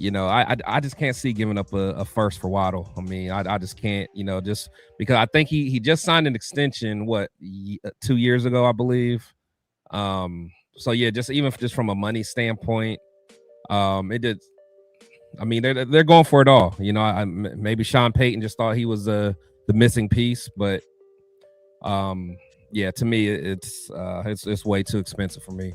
I just can't see giving up a first for Waddle. I mean, I just can't, just because I think he just signed an extension, 2 years ago, I believe. So yeah, just from a money standpoint, it did. I mean, they're going for it all. Maybe Sean Payton just thought he was the missing piece, but yeah, to me, it's way too expensive for me.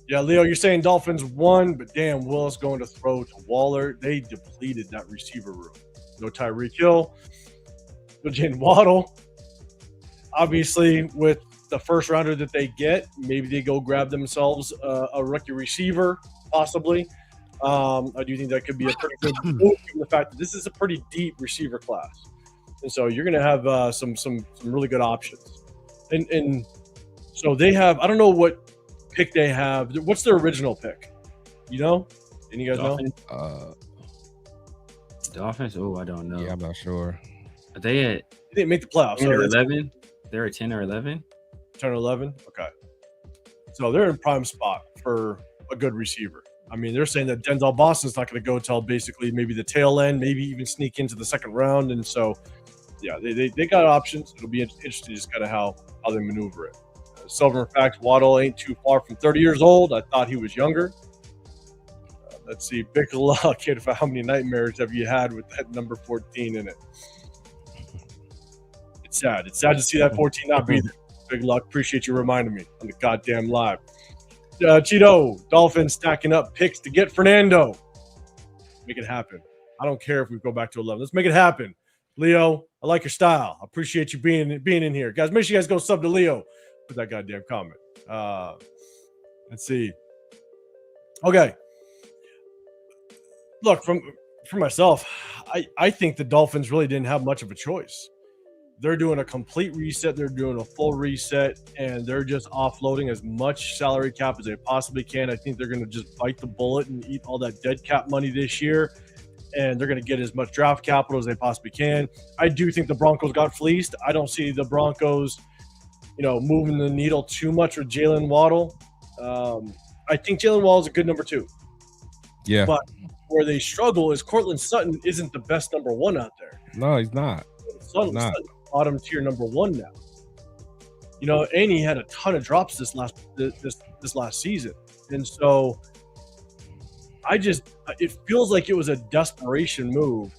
Yeah, Leo, you're saying Dolphins won, but damn, Willis going to throw to Waller. They depleted that receiver room. No Tyreek Hill, no Jalen Waddle. Obviously, with the first rounder that they get, maybe they go grab themselves a rookie receiver, possibly. I do think that could be a pretty good move, given the fact that this is a pretty deep receiver class. And so you're going to have some really good options. And so they have, I don't know what pick they have. What's their original pick? Any you guys Dolphins? know? Dolphins? Oh, I don't know. Yeah, I'm not sure. Are they They didn't make the playoffs. 10 or 11? They're at 10 or 11? 10 or 11? Okay. So they're in prime spot for a good receiver. I mean, they're saying that Denzel Boston's not going to go till basically maybe the tail end, maybe even sneak into the second round. And so, yeah, they got options. It'll be interesting just kind of how they maneuver it. Silver and fact, Waddle ain't too far from 30 years old. I thought he was younger. Let's see. Big luck, kid. How many nightmares have you had with that number 14 in it? It's sad. It's sad to see that 14 not be there. Big luck. Appreciate you reminding me on the goddamn live. Cheeto, Dolphins stacking up picks to get Fernando. Make it happen. I don't care if we go back to 11. Let's make it happen. Leo, I like your style. I appreciate you being in here. Guys, make sure you guys go sub to Leo. Put that goddamn comment. Let's see. Okay. Look, for myself, I think the Dolphins really didn't have much of a choice. They're doing a complete reset. They're doing a full reset, and they're just offloading as much salary cap as they possibly can. I think they're going to just bite the bullet and eat all that dead cap money this year, and they're going to get as much draft capital as they possibly can. I do think the Broncos got fleeced. I don't see the Broncos, moving the needle too much with Jalen Waddle. I think Jalen Waddle is a good number 2. Yeah. But where they struggle is Cortland Sutton isn't the best number 1 out there. No, he's not. Sutton's bottom tier number 1 now. And he had a ton of drops this last season. And so it feels like it was a desperation move.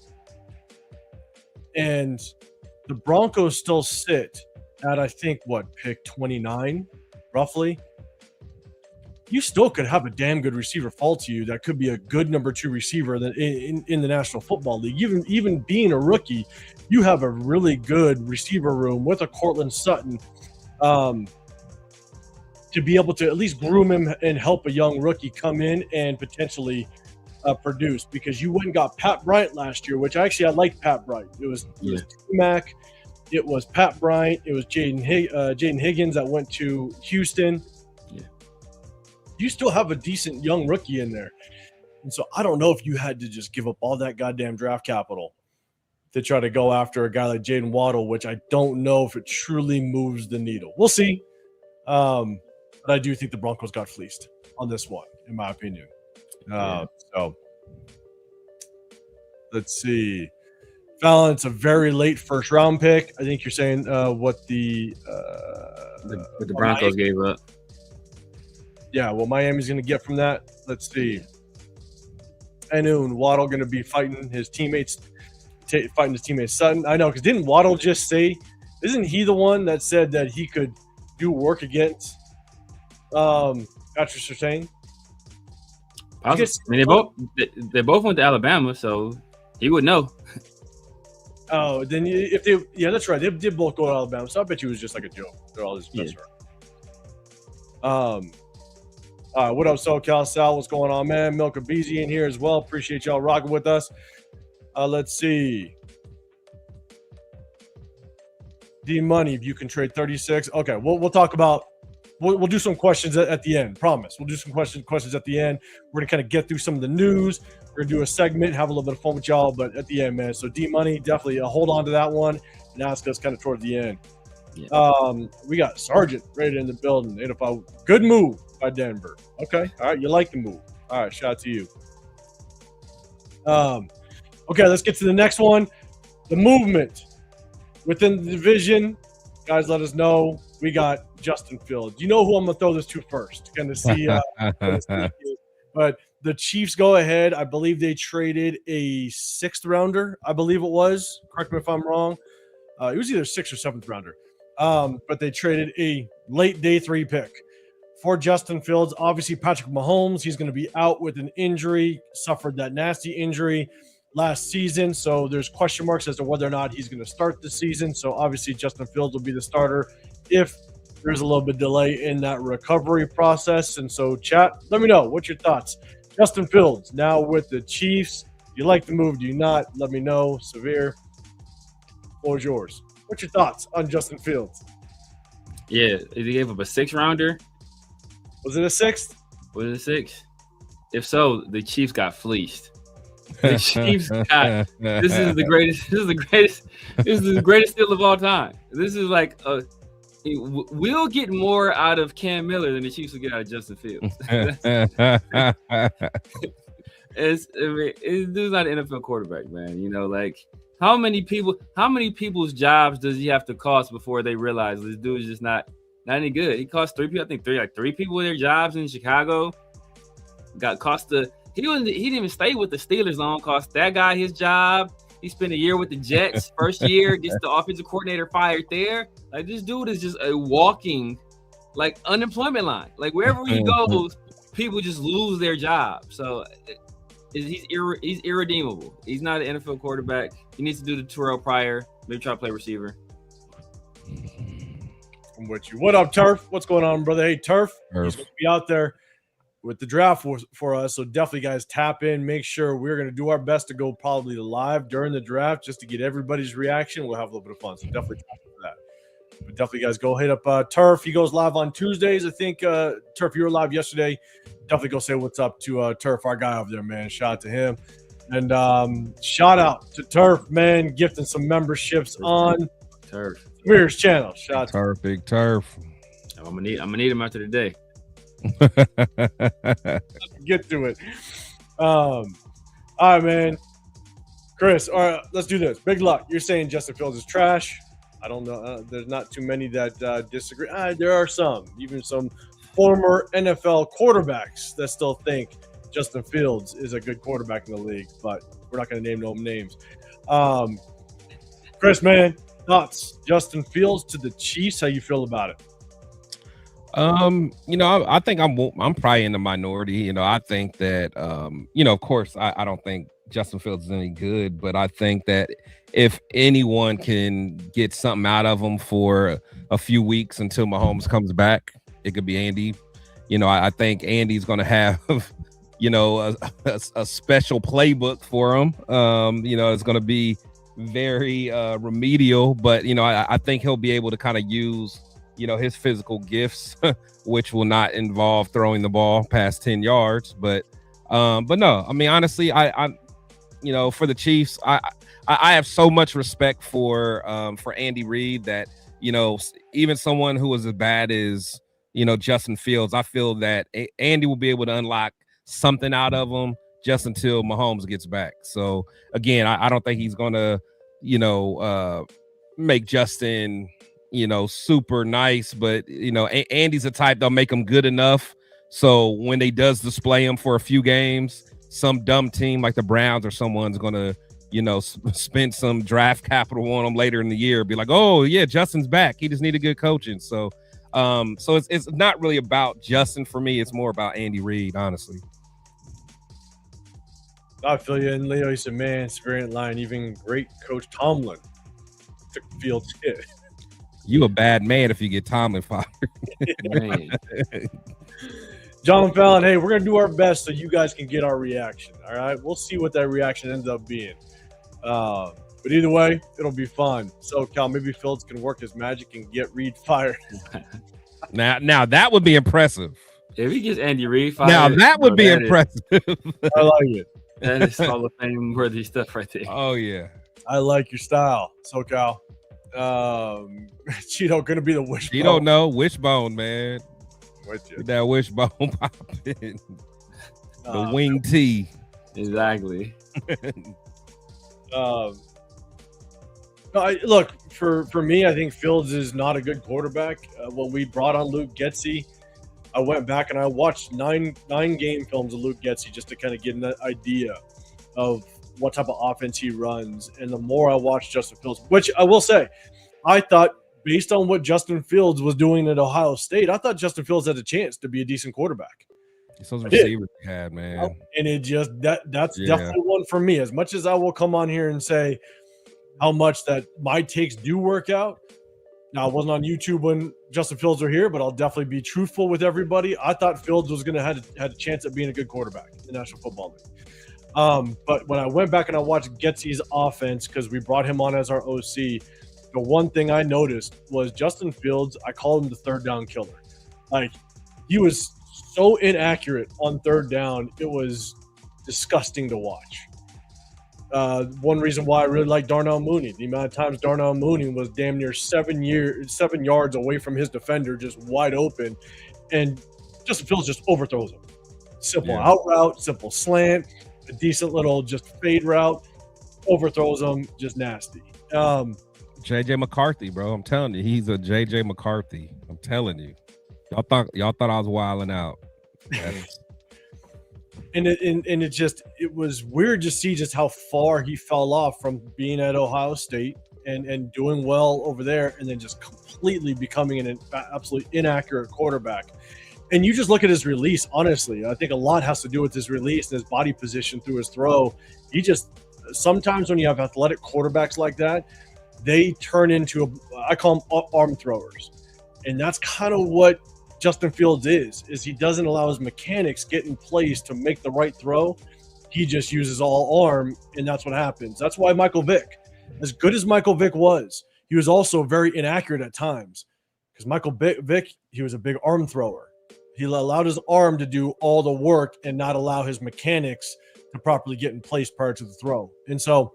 And the Broncos still sit at, I think, pick 29, roughly. You still could have a damn good receiver fall to you that could be a good number 2 receiver in the National Football League. Even being a rookie, you have a really good receiver room with a Cortland Sutton to be able to at least groom him and help a young rookie come in and potentially produce. Because you went and got Pat Bryant last year, which I liked Pat Bryant. It was T-Mac, it was Pat Bryant, it was Jaden Higgins that went to Houston. You still have a decent young rookie in there. And so I don't know if you had to just give up all that goddamn draft capital to try to go after a guy like Jalen Waddle, which I don't know if it truly moves the needle. We'll see. But I do think the Broncos got fleeced on this one, in my opinion. So let's see. Fallon, it's a very late first round pick. I think you're saying what the Broncos gave up. Yeah, well, Miami's going to get from that. Let's see. Anu, Waddle going to be fighting his teammates Sutton. I know, because didn't Waddle just say, isn't he the one that said that he could do work against Patrick Surtain? I mean, they both went to Alabama, so he would know. Oh, then that's right. They did both go to Alabama, so I bet you it was just like a joke. They're all just messing around. What up, SoCal Sal? What's going on, man? Milka Beezy in here as well. Appreciate y'all rocking with us. Let's see. D-Money, if you can trade 36. Okay, we'll talk about – we'll do some questions at the end. Promise. We'll do some questions at the end. We're going to kind of get through some of the news. We're going to do a segment, have a little bit of fun with y'all, but at the end, man. So D-Money, definitely hold on to that one and ask us kind of toward the end. Yeah. We got Sergeant right in the building. 805. Good move by Denver. Okay. All right. You like the move. All right. Shout out to you. Okay. Let's get to the next one. The movement within the division. Guys, let us know. We got Justin Fields. You know who I'm going to throw this to first. Kind of see. But the Chiefs go ahead. I believe they traded a 6th rounder. I believe it was. Correct me if I'm wrong. It was either 6th or 7th rounder. But they traded a late day 3 pick for Justin Fields. Obviously, Patrick Mahomes, he's going to be out with an injury, suffered that nasty injury last season. So there's question marks as to whether or not he's going to start the season. So obviously, Justin Fields will be the starter if there's a little bit of delay in that recovery process. And so, chat, let me know. What's your thoughts? Justin Fields now with the Chiefs. Do you like the move? Do you not? Let me know. Severe. The floor is yours. What's your thoughts on Justin Fields? Yeah, they gave up a 6th rounder. Was it a 6th? Was it a 6th? If so, the Chiefs got fleeced. The Chiefs got. This is the greatest. This is the greatest steal of all time. This is like we'll get more out of Cam Miller than the Chiefs will get out of Justin Fields. This dude's not an NFL quarterback, man. You know, like how many people's jobs does he have to cost before they realize this dude is just not any good? He cost three people their jobs in Chicago. He didn't even stay with the Steelers long. Cost that guy his job. He spent a year with the Jets. First year, gets the offensive coordinator fired there. Like, this dude is just a walking, like, unemployment line. Like, wherever he goes, people just lose their job. So he's irredeemable. He's not an NFL quarterback. He needs to do the Terrell Pryor. Maybe try to play receiver. I'm with you. What up, Turf? What's going on, brother? Hey, Turf. He's going to be out there with the draft for us. So definitely, guys, tap in. Make sure we're going to do our best to go probably live during the draft just to get everybody's reaction. We'll have a little bit of fun. So definitely tap into that. But definitely, guys, go hit up Turf. He goes live on Tuesdays. I think, Turf, you were live yesterday. Definitely go say what's up to Turf, our guy over there, man. Shout out to him. And shout out to Turf, man, gifting some memberships on Turf Weir's channel. Shout out to Turf, big Turf. I'm gonna need him after the day. Get to it. All right, man. Chris, all right, let's do this. Big luck. You're saying Justin Fields is trash. I don't know. There's not too many that disagree. There are some, even some former NFL quarterbacks that still think Justin Fields is a good quarterback in the league, but we're not going to name no names. Chris, man, thoughts? Justin Fields to the Chiefs. How you feel about it? You know, I think I'm probably in the minority. You know, I think that you know, of course, I don't think Justin Fields is any good, but I think that if anyone can get something out of him for a few weeks until Mahomes comes back, it could be Andy. You know, I think Andy's going to have, you know, a special playbook for him. You know, it's going to be very remedial, but you know, I think he'll be able to kind of use, you know, his physical gifts, which will not involve throwing the ball past 10 yards. But no, I mean, honestly, I you know, for the Chiefs, I have so much respect for Andy Reid that, you know, even someone who was as bad as, you know, Justin Fields, I feel that Andy will be able to unlock something out of him just until Mahomes gets back. So again, I don't think he's gonna, you know, make Justin, you know, super nice, but you know, Andy's a type that'll make him good enough. So when they does display him for a few games, some dumb team like the Browns or someone's gonna, you know, spend some draft capital on him later in the year, be like, oh yeah, Justin's back. He just needed good coaching. So, so it's not really about Justin for me. It's more about Andy Reid, honestly. I feel you. And Leo, he said, man, it's very in line. Even great Coach Tomlin took Fields hit. You a bad man if you get Tomlin fired. John Fallon, hey, we're going to do our best so you guys can get our reaction. All right. We'll see what that reaction ends up being. But either way, it'll be fun. So, Cal, maybe Fields can work his magic and get Reid fired. Now that would be impressive. If he gets Andy Reid fired, now that would be impressive. I like it. That is Hall of Fame worthy stuff right there. Oh yeah, I like your style, SoCal. Cheeto gonna be the wishbone. You don't know wishbone, man. With you. Get that wishbone popping. The wing tee. Exactly. Look, for me, I think Fields is not a good quarterback. When we brought on Luke Getsy, I went back and I watched nine game films of Luke Getsy just to kind of get an idea of what type of offense he runs. And the more I watched Justin Fields, which I will say, I thought based on what Justin Fields was doing at Ohio State, I thought Justin Fields had a chance to be a decent quarterback. It's those receivers he had, man. And it just that's definitely one for me. As much as I will come on here and say how much that my takes do work out. Now, I wasn't on YouTube when Justin Fields were here, but I'll definitely be truthful with everybody. I thought Fields was going to have a chance at being a good quarterback in the National Football League. But when I went back and I watched Getsy's offense, because we brought him on as our OC, the one thing I noticed was Justin Fields, I called him the third down killer. Like, he was so inaccurate on third down, it was disgusting to watch. One reason why I really like Darnell Mooney, the amount of times Darnell Mooney was damn near 7 yards away from his defender, just wide open, and Justin Fields just overthrows him. Simple out route, simple slant, a decent little just fade route, overthrows him, just nasty. JJ McCarthy, bro. I'm telling you, he's a JJ McCarthy. I'm telling you. Y'all thought I was wilding out. And it was weird to see just how far he fell off from being at Ohio State and doing well over there, and then just completely becoming an absolutely inaccurate quarterback. And you just look at his release, honestly. I think a lot has to do with his release and his body position through his throw. He just – sometimes when you have athletic quarterbacks like that, they turn into I call them arm throwers. And that's kind of what Justin Fields is he doesn't allow his mechanics get in place to make the right throw. He just uses all arm, and that's what happens. That's why Michael Vick, as good as Michael Vick was, he was also very inaccurate at times because Michael Vick, he was a big arm thrower. He allowed his arm to do all the work and not allow his mechanics to properly get in place prior to the throw. And so,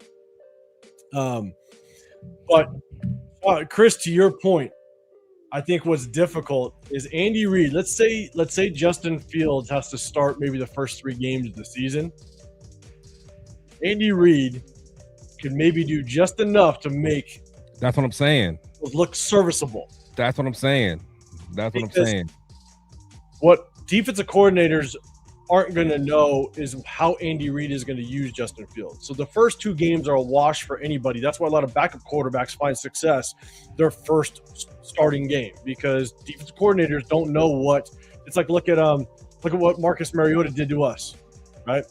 Chris, to your point, I think what's difficult is Andy Reid. Let's say Justin Fields has to start maybe the first 3 games of the season. Andy Reid can maybe do just enough to make. That's what I'm saying. Look serviceable. That's what I'm saying. What defensive coordinators aren't going to know is how Andy Reid is going to use Justin Fields. So the first 2 games are a wash for anybody. That's why a lot of backup quarterbacks find success their first starting game, because defensive coordinators don't know what it's like. Look at what Marcus Mariota did to us, right?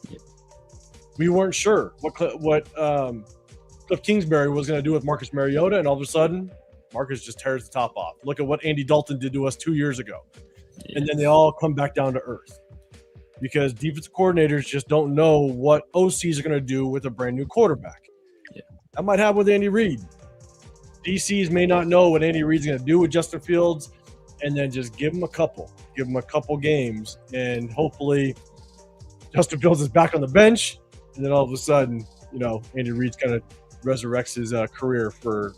We weren't sure what Cliff Kingsbury was going to do with Marcus Mariota, and all of a sudden, Marcus just tears the top off. Look at what Andy Dalton did to us 2 years ago. And then they all come back down to earth because defensive coordinators just don't know what OCs are going to do with a brand new quarterback. Yeah. That might happen with Andy Reid. DCs may not know what Andy Reid's going to do with Justin Fields, and then just give him a couple games, and hopefully Justin Fields is back on the bench, and then all of a sudden, Andy Reid's kind of resurrects his career for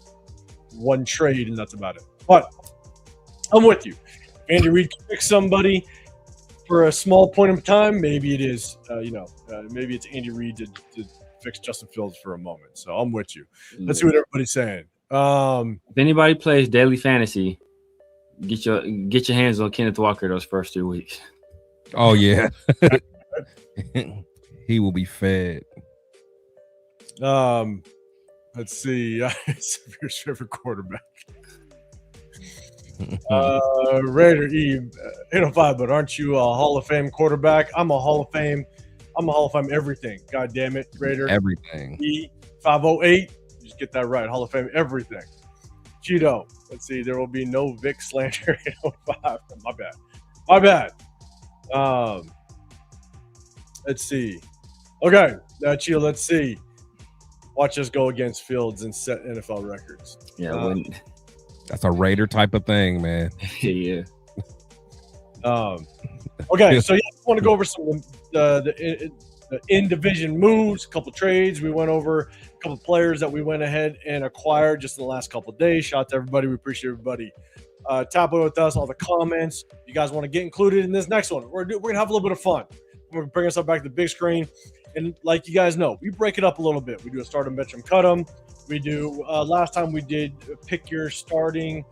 one trade, and that's about it. But I'm with you. Andy Reid can fix somebody for a small point of time. Maybe it is, maybe it's Andy Reid to fix Justin Fields for a moment. So I'm with you. Let's see what everybody's saying. If anybody plays daily fantasy, get your hands on Kenneth Walker those first 2 weeks. Oh yeah, he will be fed. Let's see. Your favorite quarterback. Raider E 805, but aren't you a Hall of Fame quarterback? I'm a Hall of Fame everything. God damn it, Raider. Everything. E 508. Just get that right. Hall of Fame everything. Cheeto. Let's see. There will be no Vic slander 805. My bad. Let's see. Okay, Cheeto. Let's see. Watch us go against Fields and set NFL records. Yeah. That's a Raider type of thing, man. Yeah. Okay, so I want to go over some the in-division moves, a couple trades. We went over a couple players that we went ahead and acquired just in the last couple of days. Shout out to everybody. We appreciate everybody tapping with us, all the comments. You guys want to get included in this next one. We're going to have a little bit of fun. We're going to bring us up back to the big screen. And like you guys know, we break it up a little bit. We do a start 'em, bench 'em, cut 'em. We do last time we did pick your starting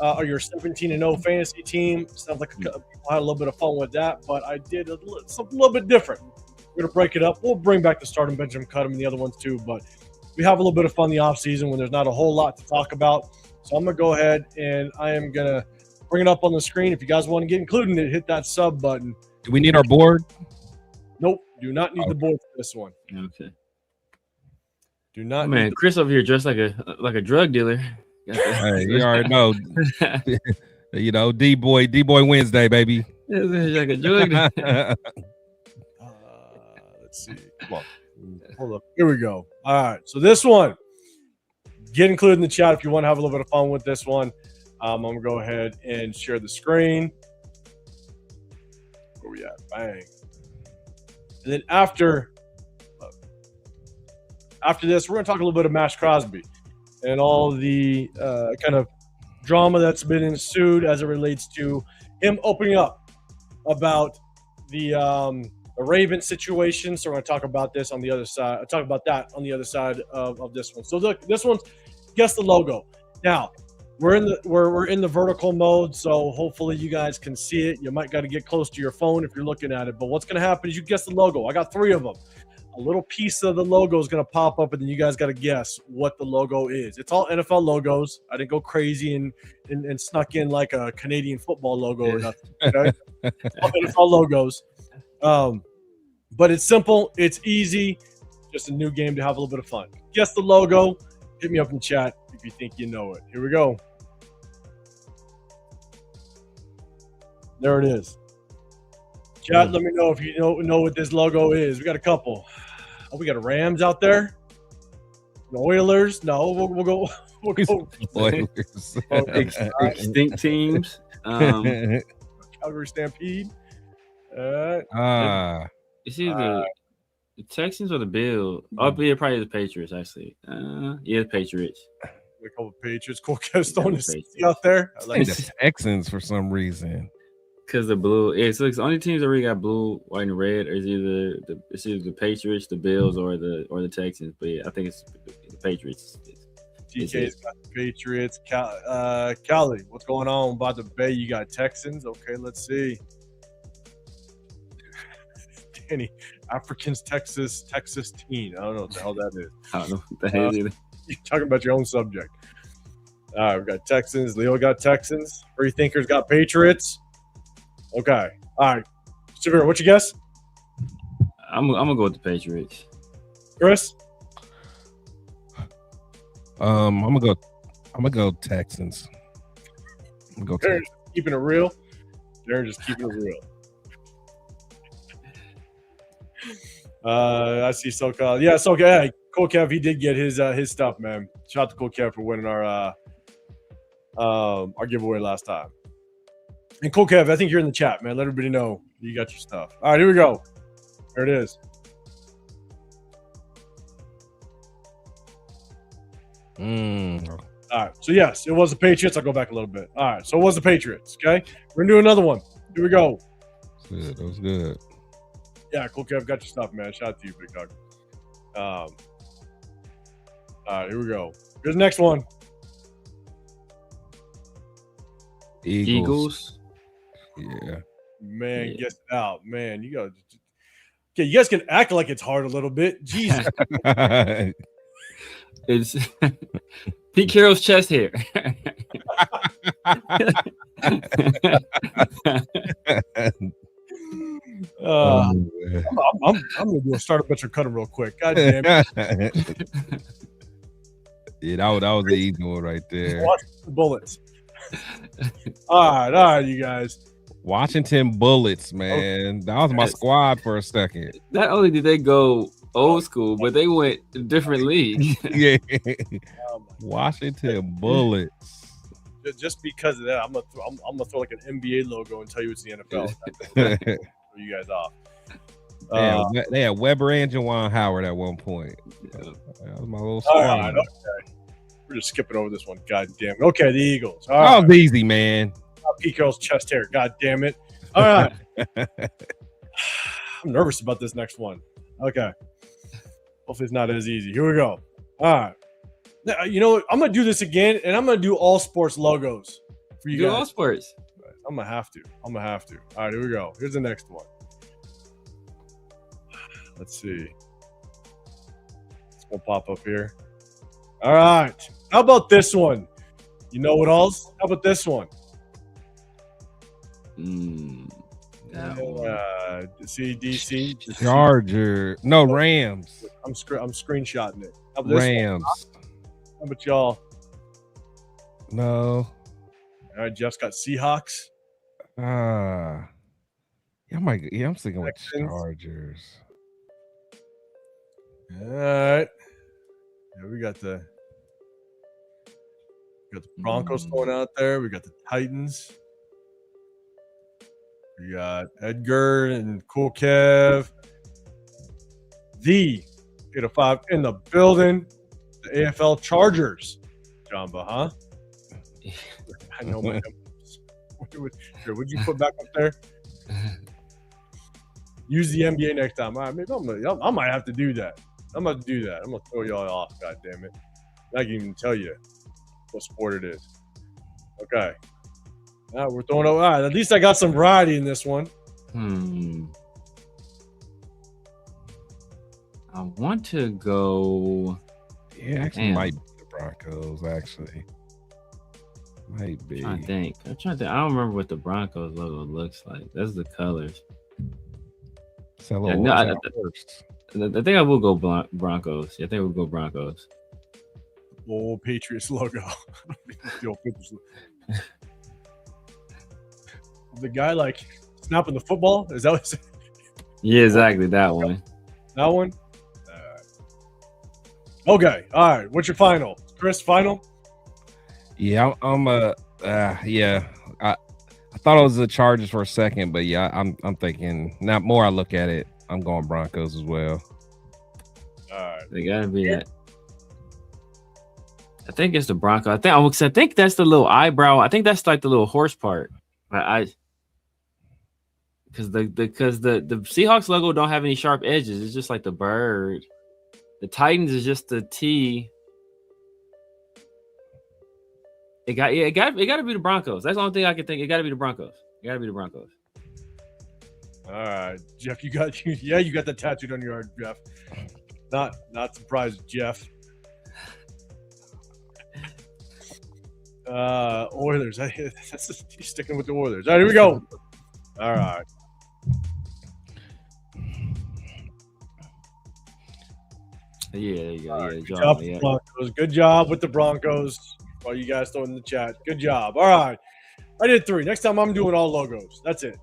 or your 17-0 fantasy team. Sounds like people had a little bit of fun with that, but I did something a little bit different. We're going to break it up. We'll bring back the start 'em, bench 'em, cut 'em, and the other ones too, but we have a little bit of fun in the off season when there's not a whole lot to talk about. So I'm going to go ahead and I am going to bring it up on the screen. If you guys want to get included in it, hit that sub button. Do we need our board? Nope. Do not need the board for this one. Okay. Do not. Man, Chris over here dressed like a drug dealer. Hey, you already know. D-boy Wednesday, baby. Like a drug dealer. Let's see. Come on. Hold up. Here we go. All right. So this one, get included in the chat if you want to have a little bit of fun with this one. I'm going to go ahead and share the screen. Where we at? Bang. And then after After this, we're going to talk a little bit of Maxx Crosby and all the kind of drama that's been ensued as it relates to him opening up about the Ravens situation. So we're going to talk about this on the other side. Talk about that on the other side of this one. So look, this one's guess the logo. Now we're in the vertical mode, so hopefully you guys can see it. You might got to get close to your phone if you're looking at it. But what's going to happen is you guess the logo. I got 3 of them. A little piece of the logo is going to pop up, and then you guys got to guess what the logo is. It's all NFL logos. I didn't go crazy and snuck in like a Canadian football logo or nothing. Okay? All NFL logos. But it's simple. It's easy. Just a new game to have a little bit of fun. Guess the logo. Hit me up in chat if you think you know it. Here we go. There it is. Chat, let me know if you know what this logo is. We got a couple. Oh, we got a Rams out there. The Oilers. No, we'll go. Oilers. Extinct teams. Calgary Stampede. It's either the Texans or the Bills. Oh, yeah, probably the Patriots, actually. Yeah, the Patriots. A couple of Patriots. Cool Stone is out there. I like the Texans for some reason. Because the blue, it's the only teams that really got blue, white, and red is either the Patriots, the Bills, or the Texans. But yeah, I think it's the Patriots. TK's got the Patriots. Cali, what's going on by the Bay? You got Texans. Okay, let's see. Danny, Africans, Texas teen. I don't know what the hell that is. I don't know what that is either. You're talking about your own subject. All right, we got Texans. Leo got Texans. Free Thinkers got Patriots. Okay. All right. Severe, what you guess? I'm gonna go with the Patriots. Chris? I'm gonna go Texans. I'm gonna go Darren just keeping it real. Darren just keeping it real. I see SoCal. Yeah, SoCal. Yeah, Cool Kev, he did get his stuff, man. Shout out to Cool Kev for winning our giveaway last time. And Cool Kev, I think you're in the chat, man. Let everybody know you got your stuff. All right, here we go. There it is. All right. So yes, it was the Patriots. I'll go back a little bit. All right. So it was the Patriots. Okay. We're gonna do another one. Here we go. Good. That was good. Yeah, Cool Kev, got your stuff, man. Shout out to you, big dog. All right, here we go. Here's the next one. Eagles. Yeah. Man, guess it out. Man, you got. Okay, you guys can act like it's hard a little bit. Jesus. It's Pete Carroll's chest hair. I'm gonna do a starter pitcher cut him real quick. God damn it. Yeah, that was the easy one right there. Washington Bullets. All right, you guys. Washington Bullets, man. That was my squad for a second. Not only did they go old school, but they went a different league. Yeah. Washington Bullets. Just because of that, I'm gonna throw like an NBA logo and tell you it's the NFL. Throw you guys off. They had Weber and Juwan Howard at one point. That was my little squad. All right, okay. We're just skipping over this one. God damn it. Okay, the Eagles. All right. That was easy, man. Pete Carroll's chest hair. God damn it. All right. I'm nervous about this next one. Okay. Hopefully it's not as easy. Here we go. All right. Now, you know what? I'm going to do this again, and I'm going to do all sports logos for you guys. All sports. I'm going to have to. All right, here we go. Here's the next one. Let's see. It's going to pop up here. All right. How about this one? You know what else? How about this one? CDC Charger. No, Rams. I'm screenshotting it. Rams. How about y'all? No. All right, Jeff's got Seahawks. I'm thinking with Chargers. All right. Yeah, we got the Broncos going out there. We got the Titans. We got Edgar and Cool Kev. The 805 in the building. The AFL Chargers. Jamba, huh? I know my would you put back up there? Use the NBA next time. All right, maybe I might have to do that. I'm about to do that. I'm gonna throw y'all off. God damn it! I can even tell you what sport it is. Okay. All right, we're throwing over. All right, at least I got some variety in this one. I want to go. Yeah, actually, might be the Broncos. Actually, might be. I'm trying to think. I don't remember what the Broncos logo looks like. That's the colors. So I think I will go Broncos. Yeah, I think we'll go Broncos. Old Patriots logo. The guy like snapping the football. Is that what it's... Yeah, exactly. That one. That one? Okay. All right. What's your final? Chris, final? Yeah, yeah. I thought it was the Chargers for a second, but yeah, I'm thinking now more I look at it, I'm going Broncos as well. All right. They gotta be that. I think it's the Broncos. I think that's the little eyebrow. I think that's like the little horse part. Because the Seahawks logo don't have any sharp edges. It's just like the bird. The Titans is just the T. It got to be the Broncos. That's the only thing I can think. It got to be the Broncos. All right, Jeff, you got that tattooed on your arm, Jeff. Not surprised, Jeff. Oilers. He's sticking with the Oilers. All right, here we go. All right. Yeah, there you go. Right, Yeah, good job with the Broncos. While you guys throw in the chat. Good job. All right. I did 3. Next time I'm doing all logos. That's it.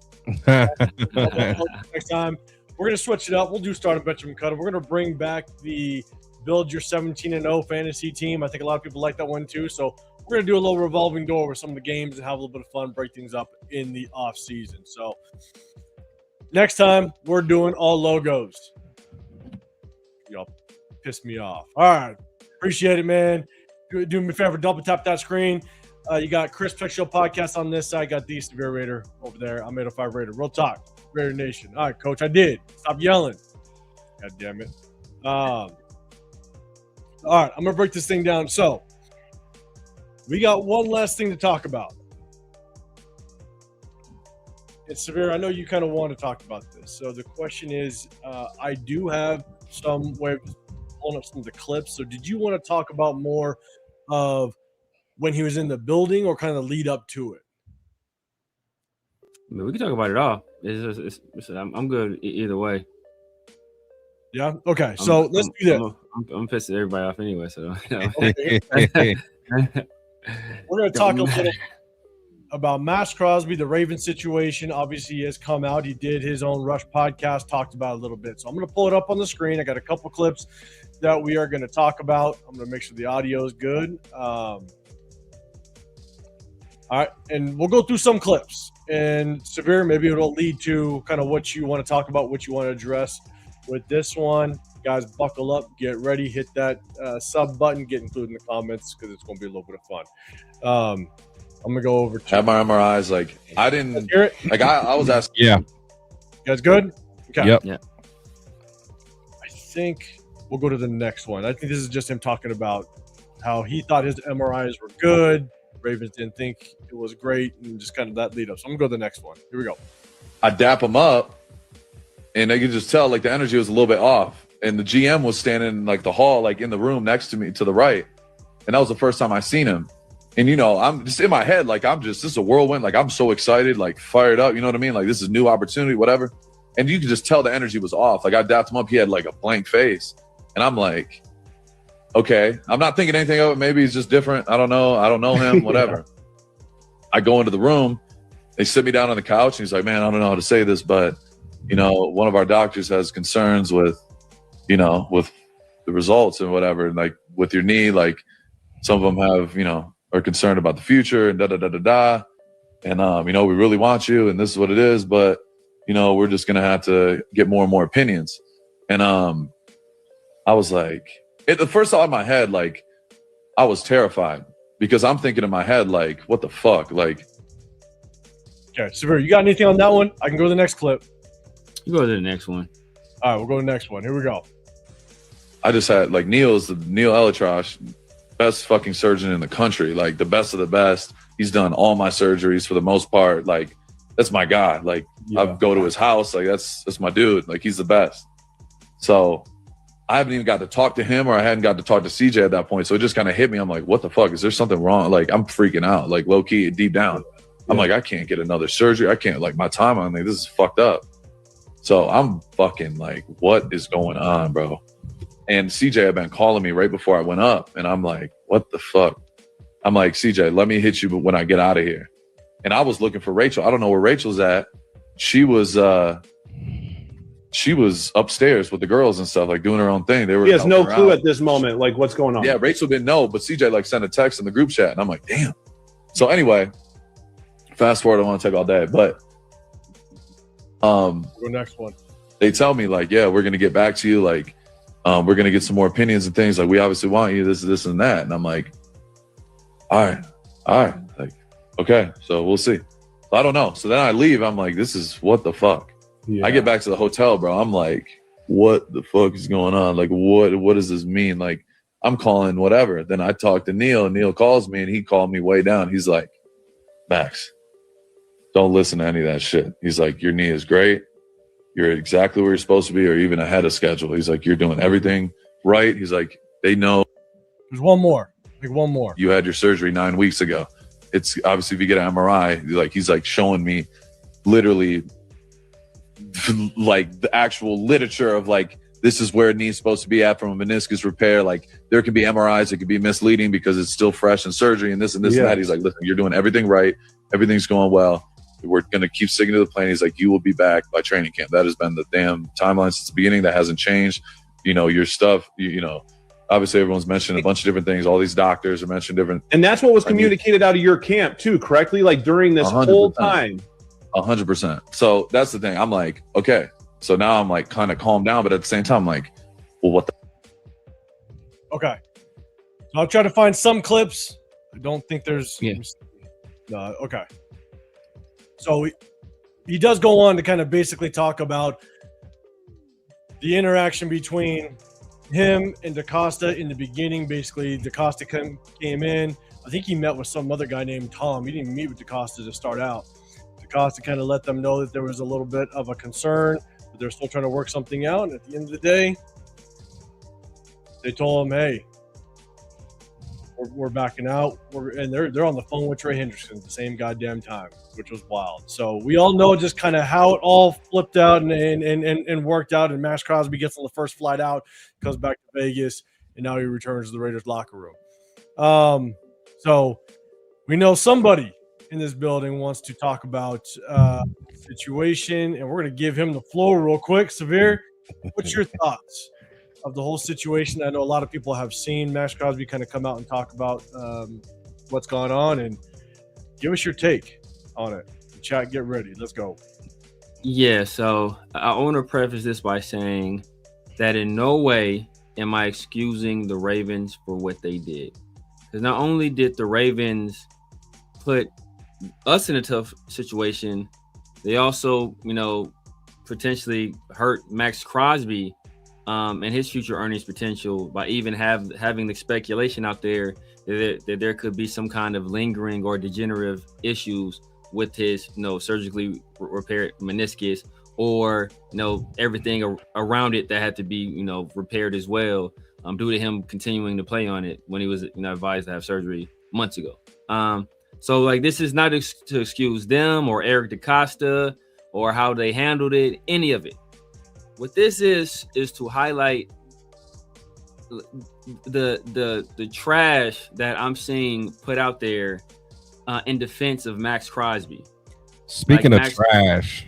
Next time we're going to switch it up. We'll do start a Benjamin Cutter. We're going to bring back the build your 17-0 fantasy team. I think a lot of people like that one too. So we're going to do a little revolving door over some of the games and have a little bit of fun, break things up in the off season. So next time we're doing all logos. Y'all piss me off. All right. Appreciate it, man. Do me a favor, double tap that screen. You got Chris Pick Show podcast on this side. Got the Severe Raider over there. I'm 805 Raider. Real talk. Raider Nation. All right, Coach. I did. Stop yelling. God damn it. All right. I'm going to break this thing down. So we got one last thing to talk about. It's Severe. I know you kind of want to talk about this. So the question is, I do have some way of pulling up some of the clips. So did you want to talk about more of when he was in the building or kind of lead up to it? I mean, we can talk about it all. I'm good either way. Yeah. Okay. So let's do that. I'm pissing everybody off anyway. So we're going to talk a little about Maxx Crosby, the Ravens situation. Obviously, he has come out. He did his own Rush podcast, talked about it a little bit. So I'm going to pull it up on the screen. I got a couple clips that we are going to talk about. I'm going to make sure the audio is good. All right, and we'll go through some clips. And Severe, maybe it'll lead to kind of what you want to talk about, what you want to address with this one. Guys, buckle up, get ready, hit that sub button, get included in the comments because it's going to be a little bit of fun. I'm going to go over to have my MRIs. Like, I didn't hear it. Like, I was asking. Yeah. You guys good? Okay. Yep. Yeah. I think we'll go to the next one. I think this is just him talking about how he thought his MRIs were good. Ravens didn't think it was great, and just kind of that lead up. So I'm going to go to the next one. Here we go. I dap him up, and I could just tell, like, the energy was a little bit off. And the GM was standing in, like, the hall, like, in the room next to me to the right. And that was the first time I seen him. And, you know, I'm just in my head, like, this is a whirlwind. Like, I'm so excited, like, fired up. You know what I mean? Like, this is new opportunity, whatever. And you could just tell the energy was off. Like, I dapped him up. He had, like, a blank face. And I'm like, okay. I'm not thinking anything of it. Maybe he's just different. I don't know him, whatever. Yeah. I go into the room. They sit me down on the couch. And he's like, man, I don't know how to say this, but, you know, one of our doctors has concerns with, you know, with the results and whatever. And, like, with your knee, like, some of them have, you know, are concerned about the future and da-da-da-da-da. And, you know, we really want you and this is what it is. But, you know, we're just going to have to get more and more opinions. And I was like, the first thought in my head, like, I was terrified because I'm thinking in my head, like, what the fuck? Like, okay, Severe, you got anything on that one? I can go to the next clip. You go to the next one. All right, we'll go to the next one. Here we go. I just had, like, Neil Elitrosh, best fucking surgeon in the country, like, the best of the best. He's done all my surgeries for the most part. Like, that's my guy. Like, I go to his house. Like, that's my dude. Like, he's the best. So I haven't even got to talk to him, or I hadn't got to talk to CJ at that point. So it just kind of hit me. I'm like, what the fuck? Is there something wrong? Like, I'm freaking out, like, low key, deep down. I'm like, I can't get another surgery. I can't, like, my time on me. This is fucked up. So I'm fucking like, what is going on, bro? And CJ had been calling me right before I went up. And I'm like, what the fuck? I'm like, CJ, let me hit you when I get out of here. And I was looking for Rachel. I don't know where Rachel's at. She was upstairs with the girls and stuff, like doing her own thing. He has no clue at this moment, like what's going on. Yeah, Rachel didn't know, but CJ like sent a text in the group chat, and I'm like, damn. So anyway, fast forward, I want to take all day, but Go next one. they tell me like, yeah, we're gonna get back to you, like, we're gonna get some more opinions and things. Like, we obviously want you, this, and that. And I'm like, all right, like, okay, so we'll see. So I don't know. So then I leave. I'm like, this is what the fuck. Yeah. I get back to the hotel, bro. I'm like, what the fuck is going on? Like, what does this mean? Like, I'm calling whatever. Then I talk to Neil, and Neil calls me, and he called me way down. He's like, Max, don't listen to any of that shit. He's like, your knee is great. You're exactly where you're supposed to be, or even ahead of schedule. He's like, you're doing everything right. He's like, they know. There's one more. Like one more. You had your surgery 9 weeks ago. It's obviously, if you get an MRI, like, he's like showing me literally like the actual literature of like, this is where it needs supposed to be at from a meniscus repair. Like, there could be MRIs that could be misleading because it's still fresh in surgery and this and this and that. He's like, listen, you're doing everything right. Everything's going well. We're going to keep sticking to the plan. He's like, you will be back by training camp. That has been the damn timeline since the beginning. That hasn't changed. You know, your stuff, you know, obviously everyone's mentioned a bunch of different things. All these doctors are mentioning different. And that's what was communicated out of your camp too, correctly? Like during this 100%. whole time. 100%. So that's the thing. I'm like, okay. So now I'm like kind of calmed down, but at the same time, I'm like, well, what the? Okay. So I'll try to find some clips. I don't think there's. Yeah. Okay. So he does go on to kind of basically talk about the interaction between him and DaCosta in the beginning. Basically, DaCosta came in. I think he met with some other guy named Tom. He didn't meet with DaCosta to start out. DaCosta kind of let them know that there was a little bit of a concern, but they're still trying to work something out. And at the end of the day, they told him, hey, we're backing out. And they're on the phone with Trey Hendrickson at the same goddamn time, which was wild. So we all know just kind of how it all flipped out and worked out. And Maxx Crosby gets on the first flight out, goes back to Vegas, and now he returns to the Raiders locker room. So we know somebody in this building wants to talk about the situation, and we're going to give him the floor real quick. Severe, what's your thoughts of the whole situation? I know a lot of people have seen Maxx Crosby kind of come out and talk about what's going on, and give us your take on it. Chat, get ready. Let's go. Yeah, so I want to preface this by saying that in no way am I excusing the Ravens for what they did. Because not only did the Ravens put us in a tough situation, they also, you know, potentially hurt Maxx Crosby and his future earnings potential by even having the speculation out there that there could be some kind of lingering or degenerative issues with his, you know, surgically repaired meniscus, or, you know, everything around it that had to be, you know, repaired as well, due to him continuing to play on it when he was, you know, advised to have surgery months ago. So like, this is not to excuse them or Eric DaCosta or how they handled it, any of it. What this is to highlight the trash that I'm seeing put out there in defense of Maxx Crosby. Speaking like of trash,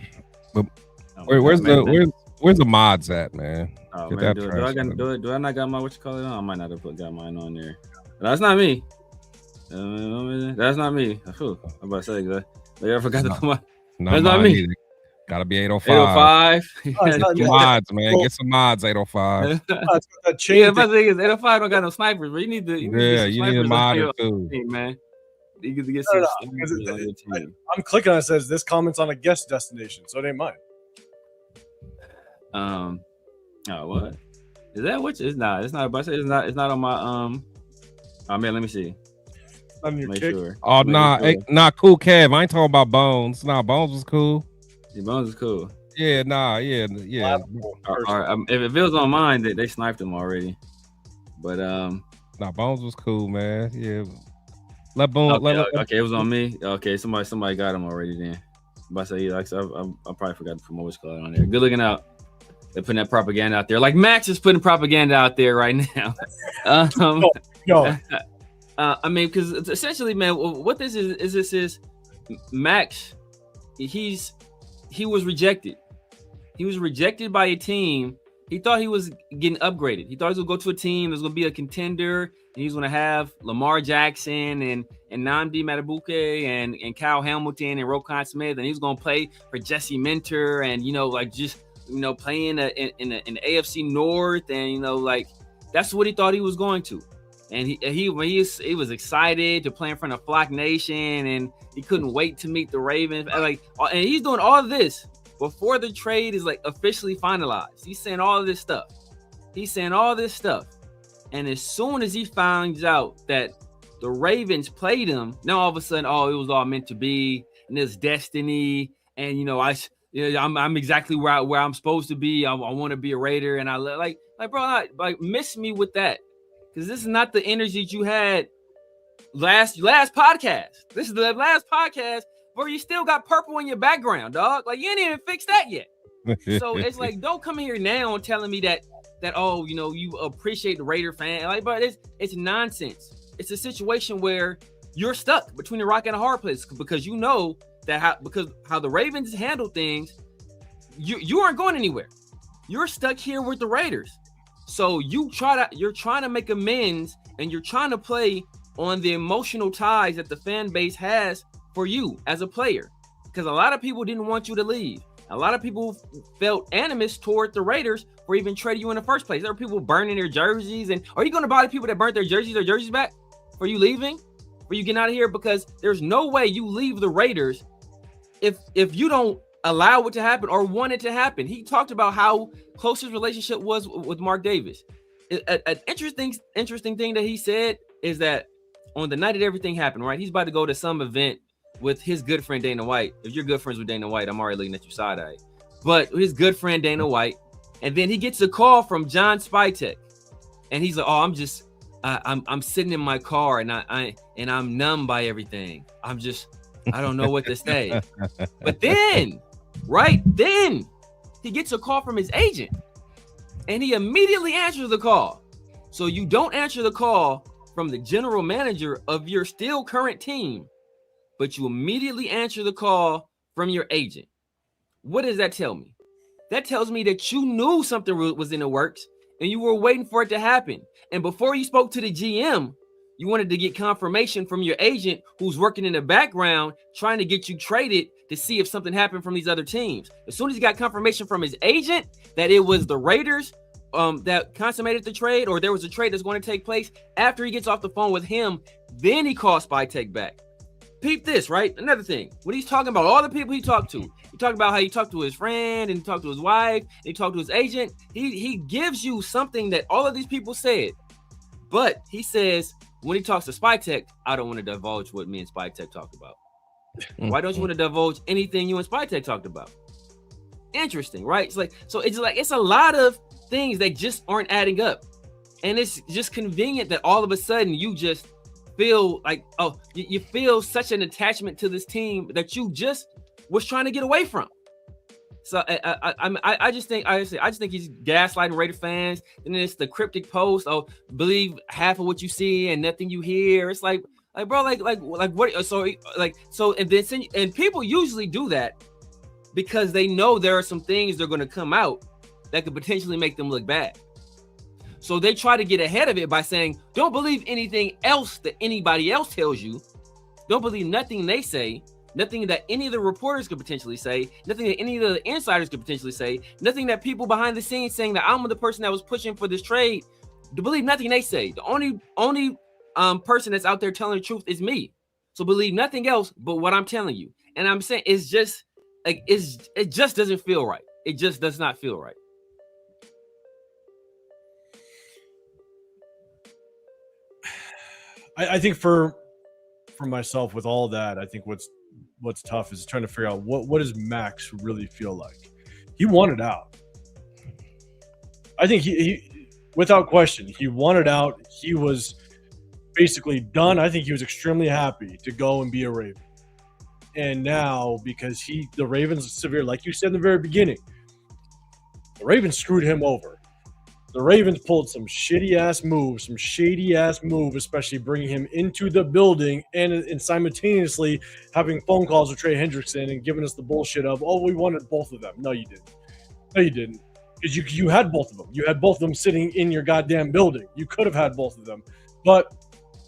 where's the mods at, man? Oh, Get man, that do I not got my what you call it on? I might not have got mine on there. That's not me. That's not me. I'm about to say, I forgot to put my. That's not me. Gotta be 805. 805. Get some mods, man. Get some mods, 805. Yeah, my thing is 805 don't got no snipers, but you need to You need a modder too, man. You get some snipers on your team. I'm clicking on it, says this comment's on a guest destination, so it ain't mine. Oh, what is that? Which is not? It's not. But it's not on my Oh man, let me see. On your Make kick. sure. Oh nah, cool, Kev. I ain't talking about Bones. Nah, Bones was cool. Yeah, Bones is cool. Yeah, nah, yeah. All right, if it was on mine, they sniped him already. But nah, Bones was cool, man. Yeah. Let Bones. Okay, it was on me. Okay, somebody got him already. Then, but I say, I probably forgot to put my what's called on there. Good looking out. They're putting that propaganda out there. Like Maxx is putting propaganda out there right now. Yo. I mean, because essentially, man, what this is Maxx. He was rejected. He was rejected by a team. He thought he was getting upgraded. He thought he was going to go to a team that's going to be a contender. And he's going to have Lamar Jackson and Nnamdi Madubuike and Kyle Hamilton and Roquan Smith. And he's going to play for Jesse Minter and, playing in the AFC North. And, that's what he thought he was going to. And he was excited to play in front of Flock Nation, and he couldn't wait to meet the Ravens. And he's doing all of this before the trade is officially finalized. He's saying all of this stuff. And as soon as he finds out that the Ravens played him, now all of a sudden, it was all meant to be, and it's destiny. And I'm exactly where I'm supposed to be. I want to be a Raider, and bro, miss me with that. Because this is not the energy that you had last podcast. This is the last podcast where you still got purple in your background, dog. You ain't even fixed that yet. So it's don't come here now and telling me that you appreciate the Raider fan. But it's nonsense. It's a situation where you're stuck between a rock and a hard place because you know that how the Ravens handle things, you aren't going anywhere. You're stuck here with the Raiders. So you're trying to make amends, and you're trying to play on the emotional ties that the fan base has for you as a player. Because a lot of people didn't want you to leave. A lot of people felt animus toward the Raiders for even trading you in the first place. There were people burning their jerseys. And are you going to buy the people that burnt their jerseys back for you leaving? For you getting out of here? Because there's no way you leave the Raiders if you don't allow it to happen or want it to happen. He talked about how close his relationship was with markdavis. An interesting thing that he said is that on the night that everything happened, right, he's about to go to some event with his good friend Dana White. If you're good friends with Dana White, I'm already looking at you side-eye. But his good friend Dana White, and then he gets a call from JohnSpytek, and he's like, I'm sitting in my car and I'm numb by everything. I don't know what to say. But then he gets a call from his agent, and he immediately answers the call. So you don't answer the call from the general manager of your still current team, but you immediately answer the call from your agent. What does that tell me? That tells me that you knew something was in the works and you were waiting for it to happen. And before you spoke to the GM, you wanted to get confirmation from your agent who's working in the background trying to get you traded to see if something happened from these other teams. As soon as he got confirmation from his agent that it was the Raiders that consummated the trade, or there was a trade that's going to take place, after he gets off the phone with him, then he calls SpyTech back. Peep this, right? Another thing, when he's talking about all the people he talked to, he talked about how he talked to his friend and he talked to his wife, and he talked to his agent. He gives you something that all of these people said, but he says when he talks to SpyTech, I don't want to divulge what me and SpyTech talked about. Why don't you want to divulge anything you and SpyTech talked about? Interesting, right? It's a lot of things that just aren't adding up, and it's just convenient that all of a sudden you just feel like, you feel such an attachment to this team that you just was trying to get away from. So I just think he's gaslighting Raider fans. And then it's the cryptic post, believe half of what you see and nothing you hear. It's like bro, what? So and people usually do that because they know there are some things they're going to come out that could potentially make them look bad. So they try to get ahead of it by saying, don't believe anything else that anybody else tells you. Don't believe nothing they say. nothing that any of the reporters could potentially say, nothing that any of the insiders could potentially say, nothing that people behind the scenes saying that I'm the person that was pushing for this trade. To believe nothing they say. The only person that's out there telling the truth is me. So believe nothing else but what I'm telling you. And I'm saying it's just like it just doesn't feel right. It just does not feel right. I think for myself with all that, I think what's tough is trying to figure out what does Maxx really feel like. He wanted out. I think he without question, he wanted out. He was basically done. I think he was extremely happy to go and be a Raven. And now, because the Ravens severe, like you said in the very beginning, the Ravens screwed him over. The Ravens pulled some shady ass moves, especially bringing him into the building and simultaneously having phone calls with Trey Hendrickson and giving us the bullshit of, oh, we wanted both of them. No, you didn't. Because you had both of them. You had both of them sitting in your goddamn building. You could have had both of them. But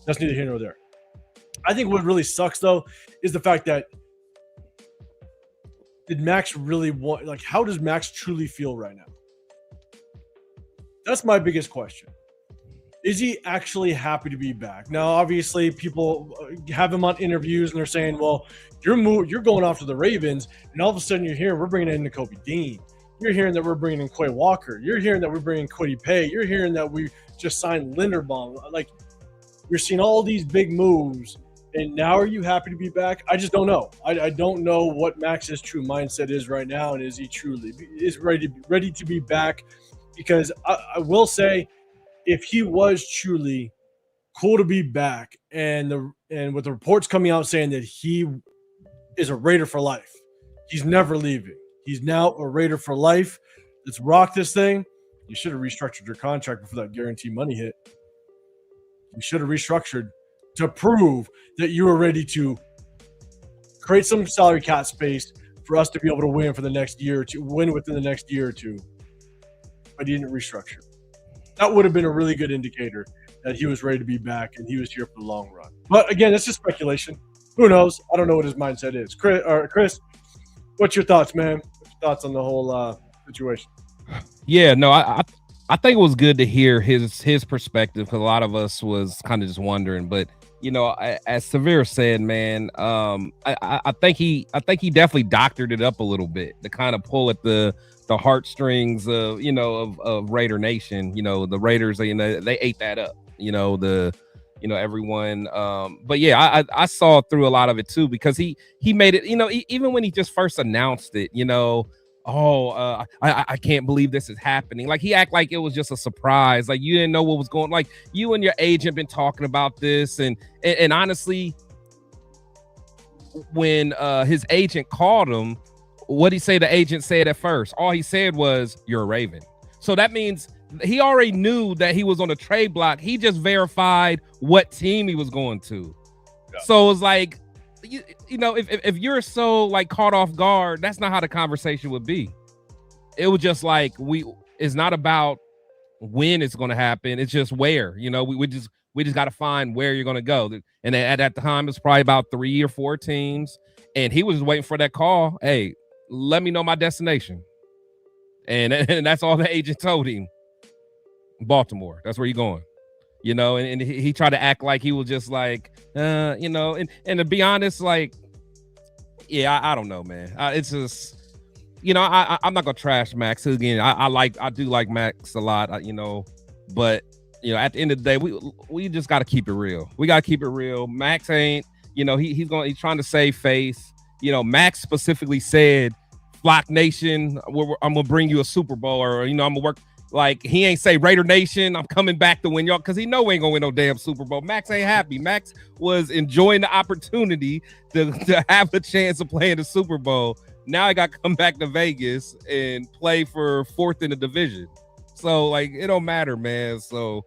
that's neither here nor there. I think what really sucks, though, is the fact that did Maxx really want, like, how does Maxx truly feel right now? That's my biggest question. Is he actually happy to be back? Now, obviously, people have him on interviews and they're saying, well, you're going off to the Ravens, and all of a sudden you're hearing we're bringing in Nakobe Dean. You're hearing that we're bringing in Quay Walker. You're hearing that we're bringing Kwity Paye. You're hearing that we just signed Linderbaum. Like, you're seeing all these big moves, and now are you happy to be back? I just don't know. I don't know what Max's true mindset is right now, and is he truly ready to be back? Because I will say, if he was truly cool to be back, and with the reports coming out saying that he is a Raider for life, he's never leaving. He's now a Raider for life. Let's rock this thing. You should have restructured your contract before that guarantee money hit. You should have restructured to prove that you were ready to create some salary cap space for us to be able to win for the next year or two, win within the next year or two. But he didn't restructure. That would have been a really good indicator that he was ready to be back and he was here for the long run. But again, it's just speculation. Who knows? I don't know what his mindset is. Chris, what's your thoughts, man? What's your thoughts on the whole situation? Yeah, no, I think it was good to hear his perspective, because a lot of us was kind of just wondering. But you know, as Severe said, man, I think he definitely doctored it up a little bit to kind of pull at the heartstrings of, you know, of Raider Nation. You know, the Raiders, you know, they ate that up. You know, everyone. But yeah, I saw through a lot of it too, because he made it. You know, even when he just first announced it, you know. I can't believe this is happening. Like, he act like it was just a surprise. Like, you didn't know what was going. Like, you and your agent been talking about this, and honestly, when his agent called him, what did he say? The agent said at first, all he said was, "You're a Raven." So that means he already knew that he was on the trade block. He just verified what team he was going to. Yeah. So it was like, you know, if you're so like caught off guard, that's not how the conversation would be. It was just like, it's not about when it's going to happen. It's just where, you know, we just got to find where you're going to go. And at that time, it's probably about 3 or 4 teams. And he was waiting for that call. Hey, let me know my destination. And that's all the agent told him. Baltimore. That's where you're going. You know, and he tried to act like he was just like, you know, and to be honest, like, yeah, I don't know, man. It's just, you know, I'm not gonna trash Maxx again. I do like Maxx a lot, you know, but you know, at the end of the day, we just got to keep it real. We got to keep it real. Maxx ain't, you know, he's trying to save face. You know, Maxx specifically said, "Flock Nation, I'm gonna bring you a Super Bowl," or, you know, I'm gonna work. Like, he ain't say Raider Nation, I'm coming back to win y'all, because he know we ain't gonna win no damn Super Bowl. Maxx ain't happy. Maxx was enjoying the opportunity to have a chance of playing the Super Bowl. Now I got to come back to Vegas and play for 4th in the division. So, like, it don't matter, man. So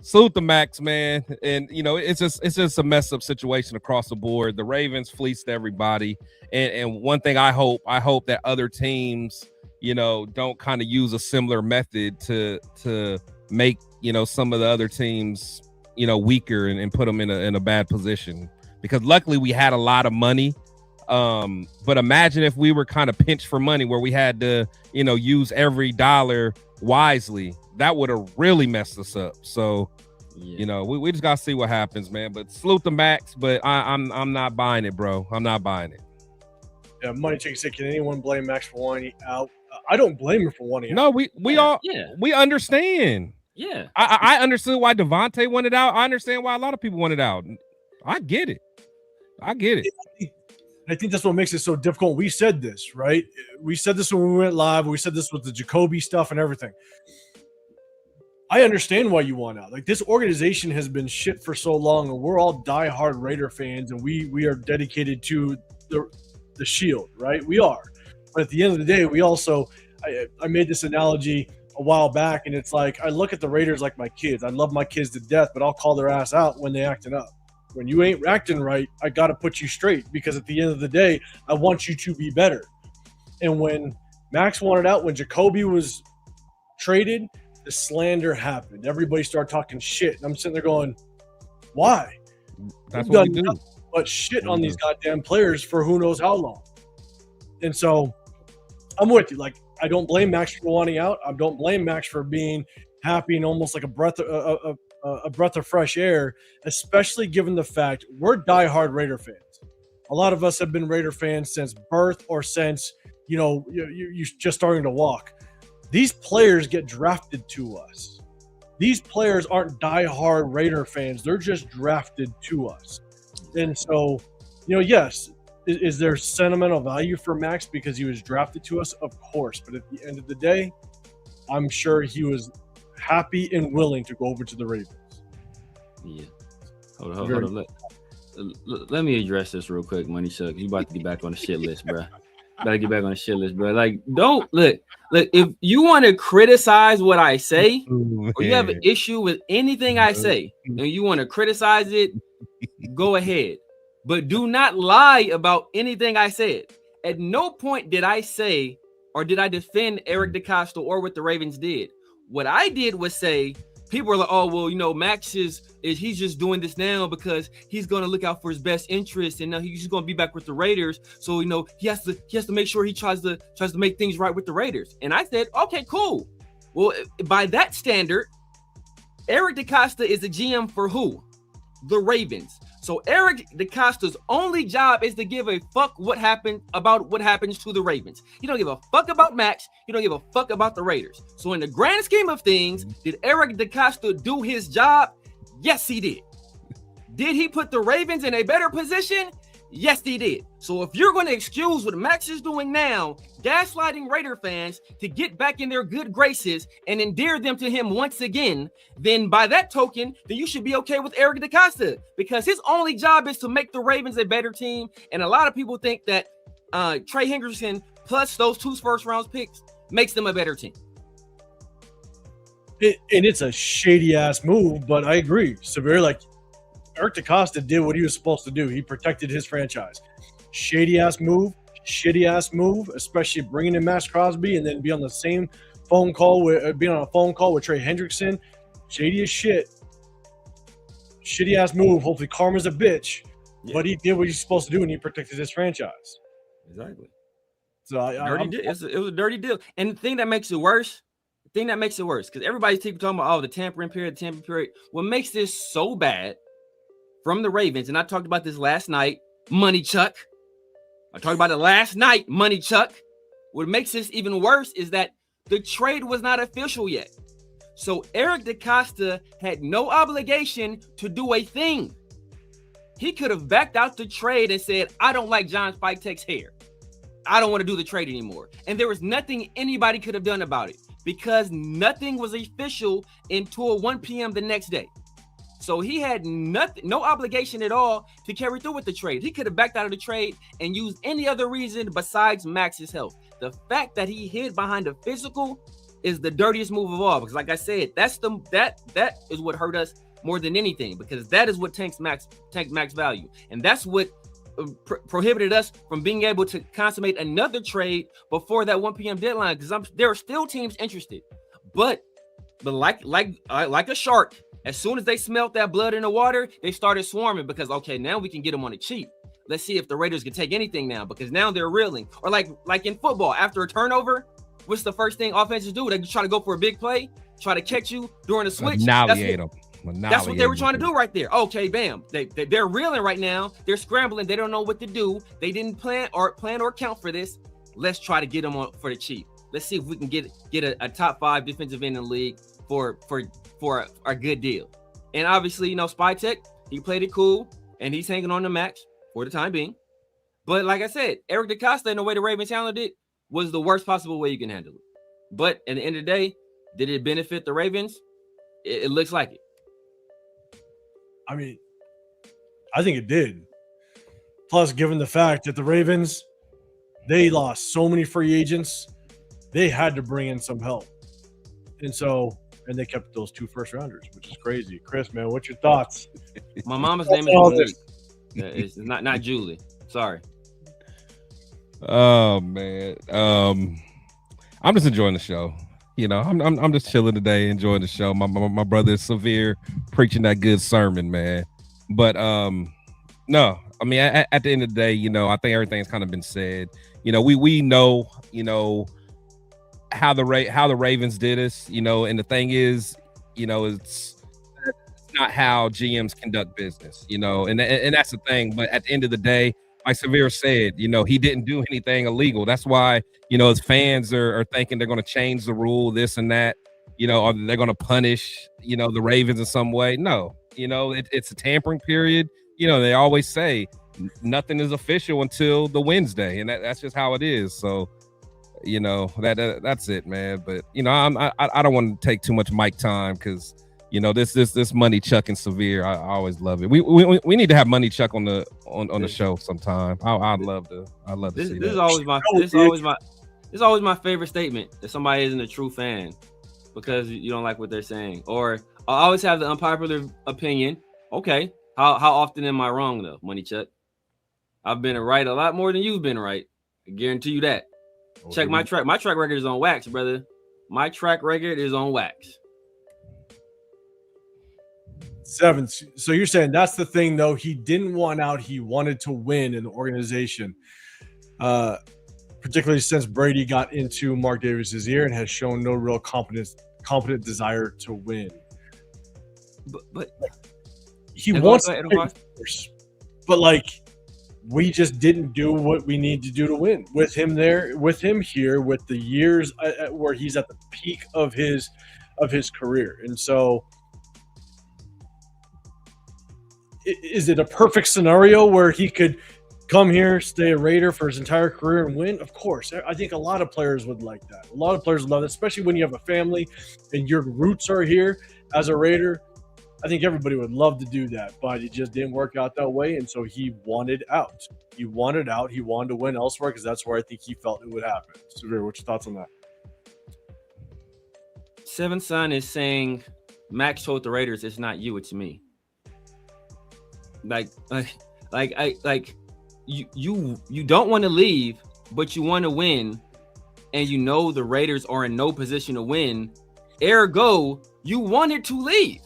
salute the Maxx, man. And, you know, it's just a messed up situation across the board. The Ravens fleeced everybody. And one thing I hope that other teams, you know, don't kind of use a similar method to make, you know, some of the other teams, you know, weaker and put them in a bad position. Because luckily we had a lot of money But imagine if we were kind of pinched for money where we had to, use every dollar wisely. That would have really messed us up. So, we just gotta see what happens, man. But salute the Maxx, but I'm not buying it, bro. I'm not buying it. Yeah, Money Chicken said, can anyone blame Maxx for wanting out? I don't blame him for wanting out. No, we understand. Yeah. I understood why Devontae wanted out. I understand why a lot of people wanted out. I get it. I think that's what makes it so difficult. We said this, right? We said this when we went live. We said this with the Jacoby stuff and everything. I understand why you want out. Like, this organization has been shit for so long, and we're all diehard Raider fans, and we are dedicated to the shield, right? We are. But at the end of the day, we also I made this analogy a while back, and it's like, I look at the Raiders like my kids. I love my kids to death, but I'll call their ass out when they acting up. When you ain't acting right, I got to put you straight, because at the end of the day, I want you to be better. And when Maxx wanted out, when Jacoby was traded, the slander happened. Everybody started talking shit. And I'm sitting there going, why? That's what we do. But shit on these goddamn players for who knows how long. And so I'm with you. Like, I don't blame Maxx for wanting out. I don't blame Maxx for being happy and almost like a breath of fresh air, especially given the fact we're diehard Raider fans. A lot of us have been Raider fans since birth, or since, you just starting to walk. These players get drafted to us. These players aren't diehard Raider fans. They're just drafted to us. And so, yes, is there sentimental value for Maxx because he was drafted to us? Of course. But at the end of the day, I'm sure he was happy and willing to go over to the Ravens. Yeah. Hold on. Let me address this real quick, Money Chuck. You about to get back on the shit list, bro. Better get back on the shit list, bro. Like, don't look. If you want to criticize what I say, or you have an issue with anything I say, and you want to criticize it, go ahead. But do not lie about anything I said. At no point did I say, or did I defend Eric DeCosta or what the Ravens did. What I did was say, people are like, oh, well, Maxx is he's just doing this now because he's going to look out for his best interest, and now he's just going to be back with the Raiders. So, he has to make sure he tries to make things right with the Raiders. And I said, okay, cool. Well, by that standard, Eric DeCosta is the GM for who? The Ravens. So Eric DeCosta's only job is to give a fuck what happens to the Ravens. He don't give a fuck about Maxx. He don't give a fuck about the Raiders. So in the grand scheme of things, did Eric DeCosta do his job? Yes, he did. Did he put the Ravens in a better position? Yes, he did. So if you're going to excuse what Maxx is doing now, gaslighting Raider fans to get back in their good graces and endear them to him once again, then by that token, then you should be okay with Eric DeCosta, because his only job is to make the Ravens a better team. And a lot of people think that Trey Hendrickson plus those 2 first-round picks makes them a better team. And it's a shady-ass move, but I agree. Severe, like, Eric DeCosta did what he was supposed to do. He protected his franchise. Shady-ass move, shitty-ass move, especially bringing in Maxx Crosby and then being on a phone call with Trey Hendrickson. Shady as shit. Shitty-ass move. Hopefully karma's a bitch. Yeah. But he did what he's supposed to do, and he protected his franchise. Exactly. So it was a dirty deal. And the thing that makes it worse, because everybody's talking about, the tampering period. What makes this so bad from the Ravens, and I talked about this last night, Money Chuck. What makes this even worse is that the trade was not official yet. So Eric DeCosta had no obligation to do a thing. He could have backed out the trade and said, I don't like JohnSpytek's hair. I don't want to do the trade anymore. And there was nothing anybody could have done about it, because nothing was official until 1 p.m. the next day. So he had no obligation at all to carry through with the trade. He could have backed out of the trade and used any other reason besides Maxx's health. The fact that he hid behind a physical is the dirtiest move of all, because like I said, that is what hurt us more than anything, because that is what tanked Maxx value. And that's what prohibited us from being able to consummate another trade before that 1 p.m. deadline, because there are still teams interested. But like a shark, as soon as they smelt that blood in the water, they started swarming, because, okay, now we can get them on the cheap. let's see if the Raiders can take anything now, because now they're reeling. Or like in football, after a turnover, what's the first thing offenses do? They try to go for a big play, try to catch you during the switch. Annihilate them. That's what they were trying to do right there. Okay, bam. They're reeling right now. They're scrambling. They don't know what to do. They didn't plan or count for this. Let's try to get them on for the cheap. Let's see if we can get a top 5 defensive end in the league for a good deal. And obviously, SPYtek, he played it cool, and he's hanging on to Maxx for the time being. But like I said, Eric DeCosta, in the way the Ravens handled it, was the worst possible way you can handle it. But at the end of the day, did it benefit the Ravens? It looks like it. I mean, I think it did. Plus, given the fact that the Ravens, they lost so many free agents, they had to bring in some help. And they kept those 2 first-rounders, which is crazy. Chris, man, what's your thoughts? My mama's name is Julie. It's not Julie. Sorry. Oh man. I'm just enjoying the show. I'm just chilling today, enjoying the show. My brother is Severe preaching that good sermon, man. But no, I mean at the end of the day, I think everything's kind of been said. We know, how the Ravens did us, and the thing is, it's not how GMs conduct business, and that's the thing. But at the end of the day, like Severe said, he didn't do anything illegal. That's why, his fans are thinking they're going to change the rule, this and that, or they're going to punish, the Ravens in some way. No, it's a tampering period. They always say nothing is official until the Wednesday, and that's just how it is. So, that's it, man. But I don't want to take too much mic time because this money chuck and Severe, I always love it. We need to have money chuck on the show sometime. I'd love to see this that. This is always my favorite statement, that somebody isn't a true fan because you don't like what they're saying. Or I always have the unpopular opinion. Okay, how often am I wrong though, Money Chuck? I've been right a lot more than you've been right. I guarantee you that. Check my track. My track record is on wax, brother. My track record is on wax. 7. So you're saying that's the thing, though. He didn't want out. He wanted to win in the organization, particularly since Brady got into Mark Davis's ear and has shown no real competent desire to win. But he wants to win, but we just didn't do what we need to do to win with him there, with him here, with the years where he's at the peak of his career. And so is it a perfect scenario where he could come here, stay a Raider for his entire career and win? Of course. I think a lot of players would like that. A lot of players love it, especially when you have a family and your roots are here as a Raider. I think everybody would love to do that, but it just didn't work out that way. And so he wanted out. He wanted out. He wanted to win elsewhere because that's where I think he felt it would happen. Severe, what's your thoughts on that? Seven Son is saying Maxx told the Raiders, it's not you, it's me. You don't want to leave, but you want to win, and the Raiders are in no position to win. Ergo, you wanted to leave.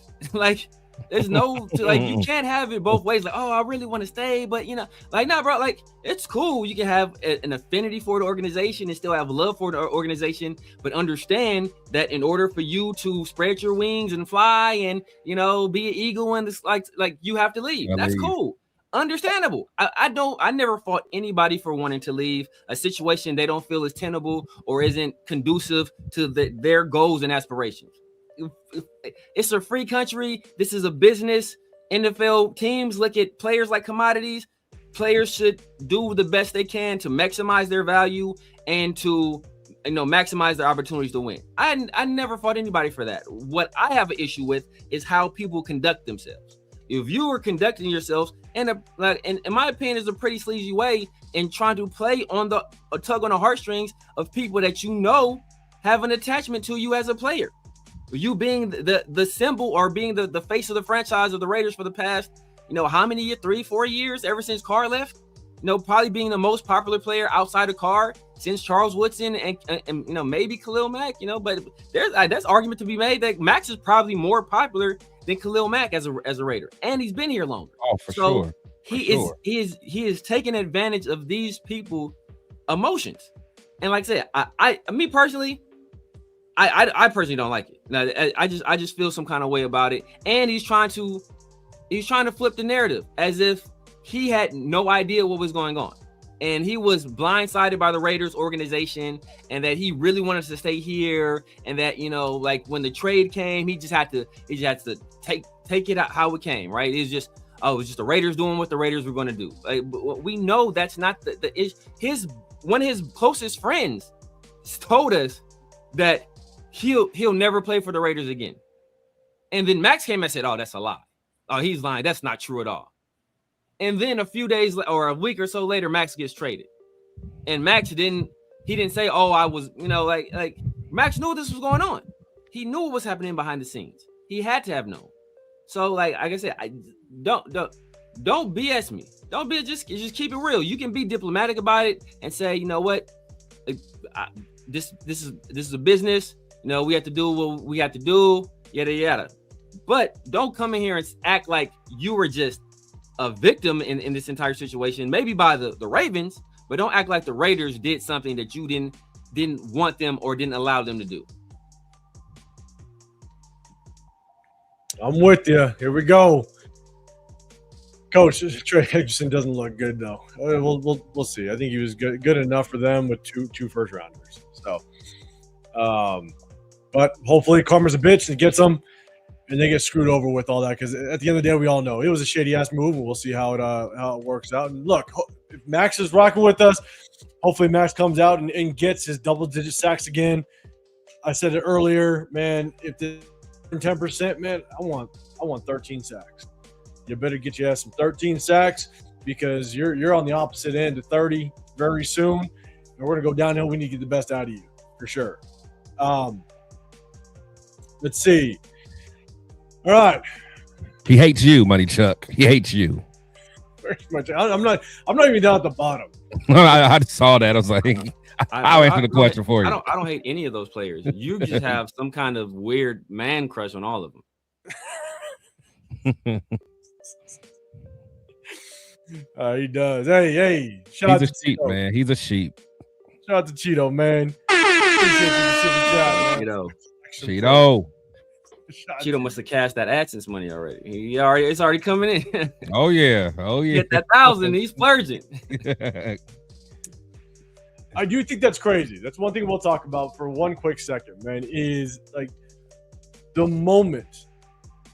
There's no you can't have it both ways. I really want to stay, but nah, bro. It's cool. You can have an affinity for the organization and still have love for the organization, but understand that in order for you to spread your wings and fly and be an eagle and this you have to leave. That's cool. Understandable. I never fought anybody for wanting to leave a situation they don't feel is tenable or isn't conducive to their goals and aspirations. It's a free country. This is a business. NFL teams look at players like commodities. Players should do the best they can to maximize their value and to maximize their opportunities to win. I never fought anybody for that. What I have an issue with is how people conduct themselves. If you are conducting yourselves in my opinion, is a pretty sleazy way in trying to play on a tug on the heartstrings of people that have an attachment to you as a player. You being the symbol or being the face of the franchise of the Raiders for the past, how many years, 3-4 years, ever since Carr left, probably being the most popular player outside of Carr since Charles Woodson and maybe Khalil Mack, but there's argument to be made that Maxx is probably more popular than Khalil Mack as a Raider, and he's been here longer. Oh, for sure. he is taking advantage of these people emotions. And like I said, me personally, I personally don't like it. Now, I just feel some kind of way about it. And he's trying to flip the narrative as if he had no idea what was going on. And he was blindsided by the Raiders organization, and that he really wanted to stay here, and that, you know, like when the trade came, he just had to take it out how it came, right? It's just, it was just the Raiders doing what the Raiders were going to do. Like, we know that's not one of his closest friends told us that he'll never play for the Raiders again. And then Maxx came and said, "Oh, that's a lie. Oh, he's lying. That's not true at all." And then a few days or a week or so later, Maxx gets traded. And Maxx didn't say, "Oh, I was," you know, like Maxx knew this was going on. He knew what was happening behind the scenes. He had to have known. So, like I said, don't BS me. Don't be just keep it real. You can be diplomatic about it and say, you know what, this is a business. You know, we have to do what we have to do. Yada yada. But don't come in here and act like you were just a victim in this entire situation, maybe by the Ravens, but don't act like the Raiders did something that you didn't want them or didn't allow them to do. I'm with you. Here we go. Coach, Trey Hendrickson doesn't look good though. We'll see. I think he was good enough for them with two first rounders. So, but hopefully karma's a bitch and gets them, and they get screwed over with all that, because at the end of the day, we all know it was a shady ass move, and we'll see how it works out. And look, if Maxx is rocking with us, hopefully Maxx comes out and gets his double-digit sacks again. I said it earlier, man. If the 10%, man, I want 13 sacks. You better get your ass some 13 sacks, because you're on the opposite end of 30 very soon, and we're gonna go downhill. We need to get the best out of you for sure. Let's see. All right. He hates you, Money Chuck. He hates you. Very much. I'm not even down at the bottom. I saw that. I was like, I'll answer the question for you. I don't hate any of those players. You just have some kind of weird man crush on all of them. He does. Hey. He's a sheep, man. He's a sheep. Shout out to Cheeto, man. Appreciate you, super chat, man. Cheeto. Cheeto must have cashed that AdSense money already. It's already coming in. Oh yeah. Get that 1,000. He's splurging. I do think that's crazy. That's one thing we'll talk about for one quick second, man, is like the moment.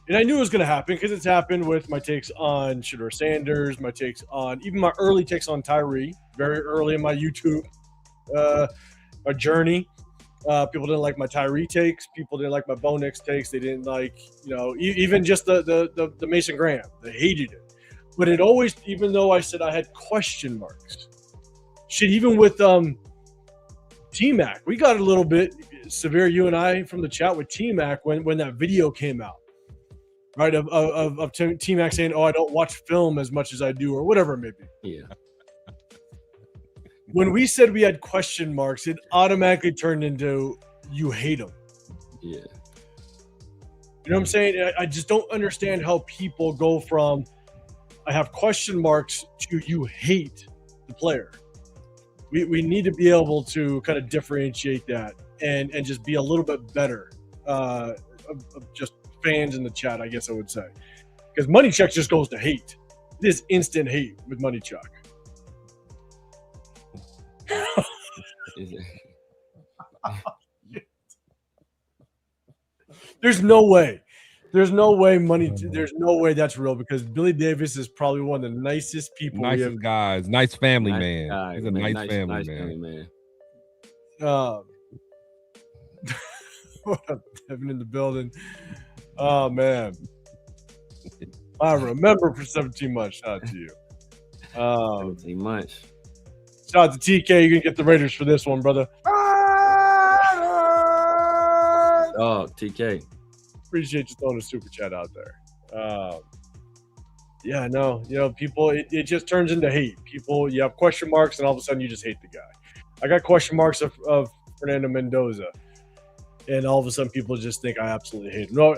And I knew it was going to happen because it's happened with my takes on Shedeur Sanders, my takes on even my early takes on Tyree, very early in my YouTube my journey. People didn't like my Tyree takes. People didn't like my Bo Nix takes. They didn't like, even just the Mason Graham. They hated it. But it always, even though I said I had question marks, shit, even with T-Mac, we got a little bit severe, you and I, from the chat with T-Mac when that video came out, right? Of T-Mac saying, "Oh, I don't watch film as much as I do," or whatever it may be. Yeah. When we said we had question marks, it automatically turned into you hate him. Yeah. You know what I'm saying? I just don't understand how people go from I have question marks to you hate the player. We need to be able to kind of differentiate that and just be a little bit better of just fans in the chat, I guess I would say. Because Money Chuck just goes to hate. It is instant hate with Money Chuck. There's no way there's no way that's real, because Billy Davis is probably one of the nicest people. Nicest guys, nice family man. He's a nice family man. What up, Devin, in the building? Oh man, I remember for 17 months. Shout out to you. 17 months. Shout out to TK. You're gonna get the Raiders for this one, brother. Oh, TK. Appreciate you throwing a super chat out there. Yeah, no, people, it just turns into hate. People, you have question marks, and all of a sudden you just hate the guy. I got question marks of Fernando Mendoza, and all of a sudden people just think I absolutely hate him. No,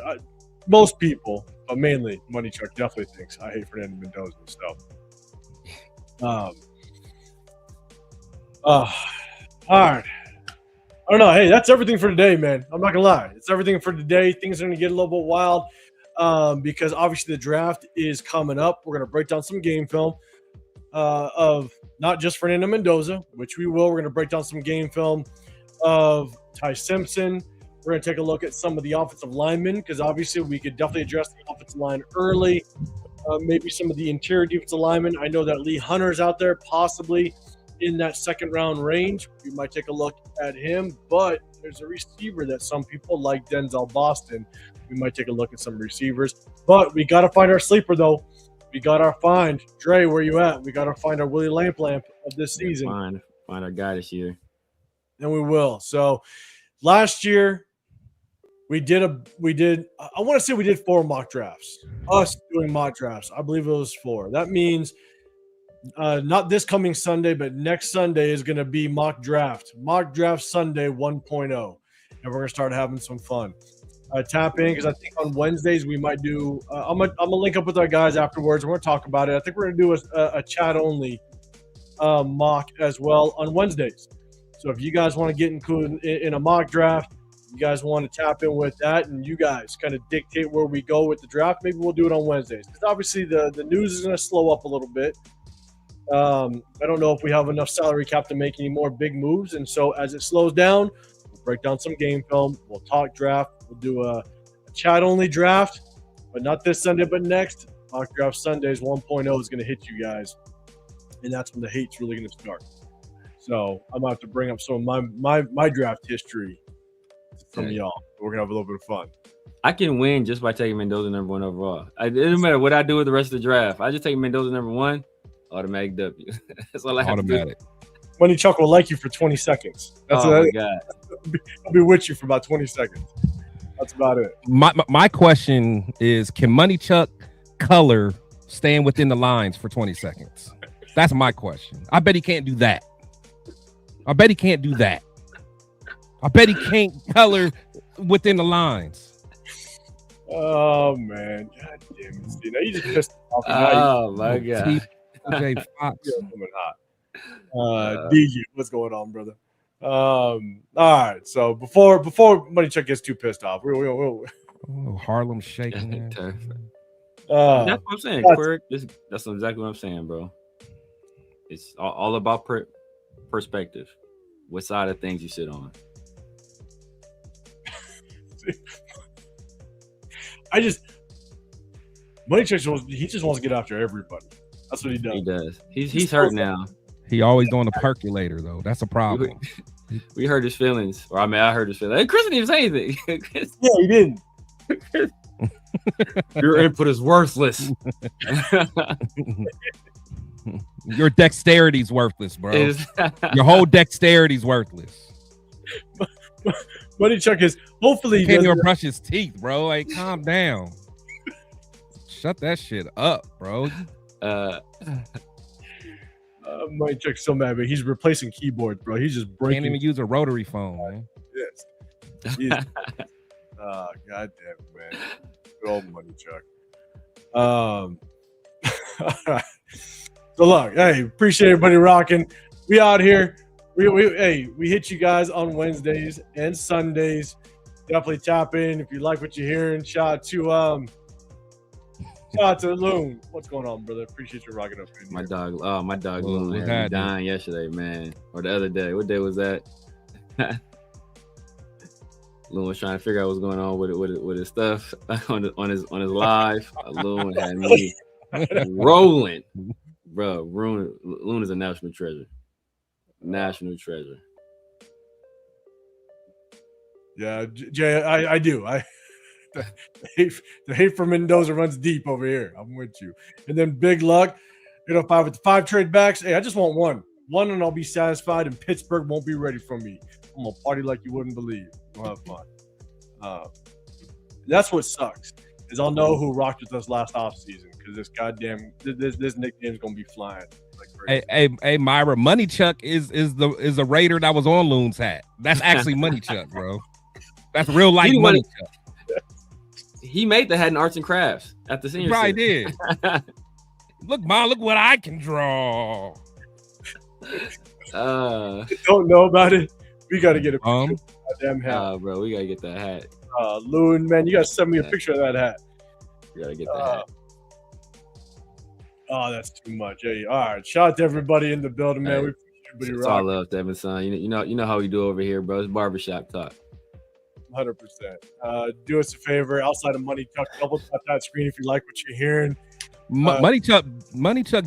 most people, but mainly Money Chuck definitely thinks I hate Fernando Mendoza. So, all right. I don't know. Hey, that's everything for today, man. I'm not gonna lie. It's everything for today. Things are gonna get a little bit wild because obviously the draft is coming up. We're gonna break down some game film of not just Fernando Mendoza, which we will. We're gonna break down some game film of Ty Simpson. We're going to take a look at some of the offensive linemen because obviously we could definitely address the offensive line early. Maybe some of the interior defensive linemen. I know that Lee Hunter's out there possibly in that second round range. We might take a look at him, but there's a receiver that some people like, Denzel Boston. We might take a look at some receivers, but we got to find our sleeper though. We got to find Dre. Where you at? We got to find our Willie Lamp of this season. Find our guy this year. And we will. So last year, we did I want to say we did 4 mock drafts. Us doing mock drafts. I believe it was 4. That means not this coming Sunday, but next Sunday is going to be mock draft. Mock draft Sunday 1.0. And we're going to start having some fun. Tap in because I think on Wednesdays we might do I'm gonna link up with our guys afterwards. We're going to talk about it. I think we're going to do a chat only mock as well on Wednesdays. So if you guys want to get included in a mock draft, you guys want to tap in with that, and you guys kind of dictate where we go with the draft, maybe we'll do it on Wednesdays. Because obviously the news is going to slow up a little bit. I don't know if we have enough salary cap to make any more big moves. And so as it slows down, we'll break down some game film. We'll talk draft. We'll do a chat-only draft, but not this Sunday, but next. Mock Draft Sundays 1.0 is going to hit you guys, and that's when the hate's really going to start. So I'm going to have to bring up some of my draft history from y'all. We're going to have a little bit of fun. I can win just by taking Mendoza number 1 overall. It doesn't matter what I do with the rest of the draft. I just take Mendoza number 1, automatic W. That's all I have to do. Money Chuck will like you for 20 seconds. That's my God. I'll be with you for about 20 seconds. That's about it. My question is, can Money Chuck color staying within the lines for 20 seconds? That's my question. I bet he can't do that. I bet he can't color within the lines. Oh man, God damn it! See, now you just pissed off. Oh my God, TJ Fox, DJ, what's going on, brother? All right. So before Money Chuck gets too pissed off, we'll Harlem shaking. That's what I'm saying, Quirk. That's exactly what I'm saying, bro. It's all about perspective. What side of things you sit on? Money Chuck he just wants to get after everybody. That's what he does. He does. He's hurt now. He always doing the perculator though. That's a problem. We hurt his feelings. Or I heard his feelings. Hey, Chris didn't even say anything. Yeah, he didn't. Your input is worthless. Your dexterity's worthless, bro. Your whole dexterity's worthless. Money Chuck is hopefully he can't even brush his teeth, bro. Like, calm down. Shut that shit up, bro. Money Chuck's so mad, but he's replacing keyboards, bro. He's just breaking. Can't even use a rotary phone, man. Yes. God damn it, man. Good old Money Chuck. All right. So look, hey, appreciate everybody rocking. We out here. We hit you guys on Wednesdays and Sundays. Definitely tap in if you like what you're hearing. Shout out to Loon. What's going on, brother? Appreciate you rocking up. My dog Loon had me dying yesterday, man. Or the other day. What day was that? Loon was trying to figure out what's going on with his stuff on his live. Loon had me rolling. Bro, Loon is a national treasure. National treasure. Yeah, Jay, I do. The hate for Mendoza runs deep over here. I'm with you. And then Big Luck, with the 5 trade backs. Hey, I just want one, and I'll be satisfied. And Pittsburgh won't be ready for me. I'm gonna party like you wouldn't believe. We'll have fun. That's what sucks. Is I'll know who rocked with us last offseason because this nickname's gonna be flying. Like hey, Myra, Money Chuck is a Raider that was on Loon's hat. That's actually Money Chuck, bro. That's real life Money Chuck. He made the hat in arts and crafts. At the He senior probably center. did. Look, Mom, look what I can draw. Don't know about it. We got to get a picture of that damn hat. Bro, we gotta get that hat. Loon, man, you got to send me a picture of that hat. We gotta get that hat. Oh, that's too much. Hey, all right. Shout out to everybody in the building, man. Hey, We appreciate everybody it's all love, Devin, son. You know how we do over here, bro. It's barbershop talk. 100%. Do us a favor, outside of Money Chuck, double tap that screen if you like what you're hearing. Money Chuck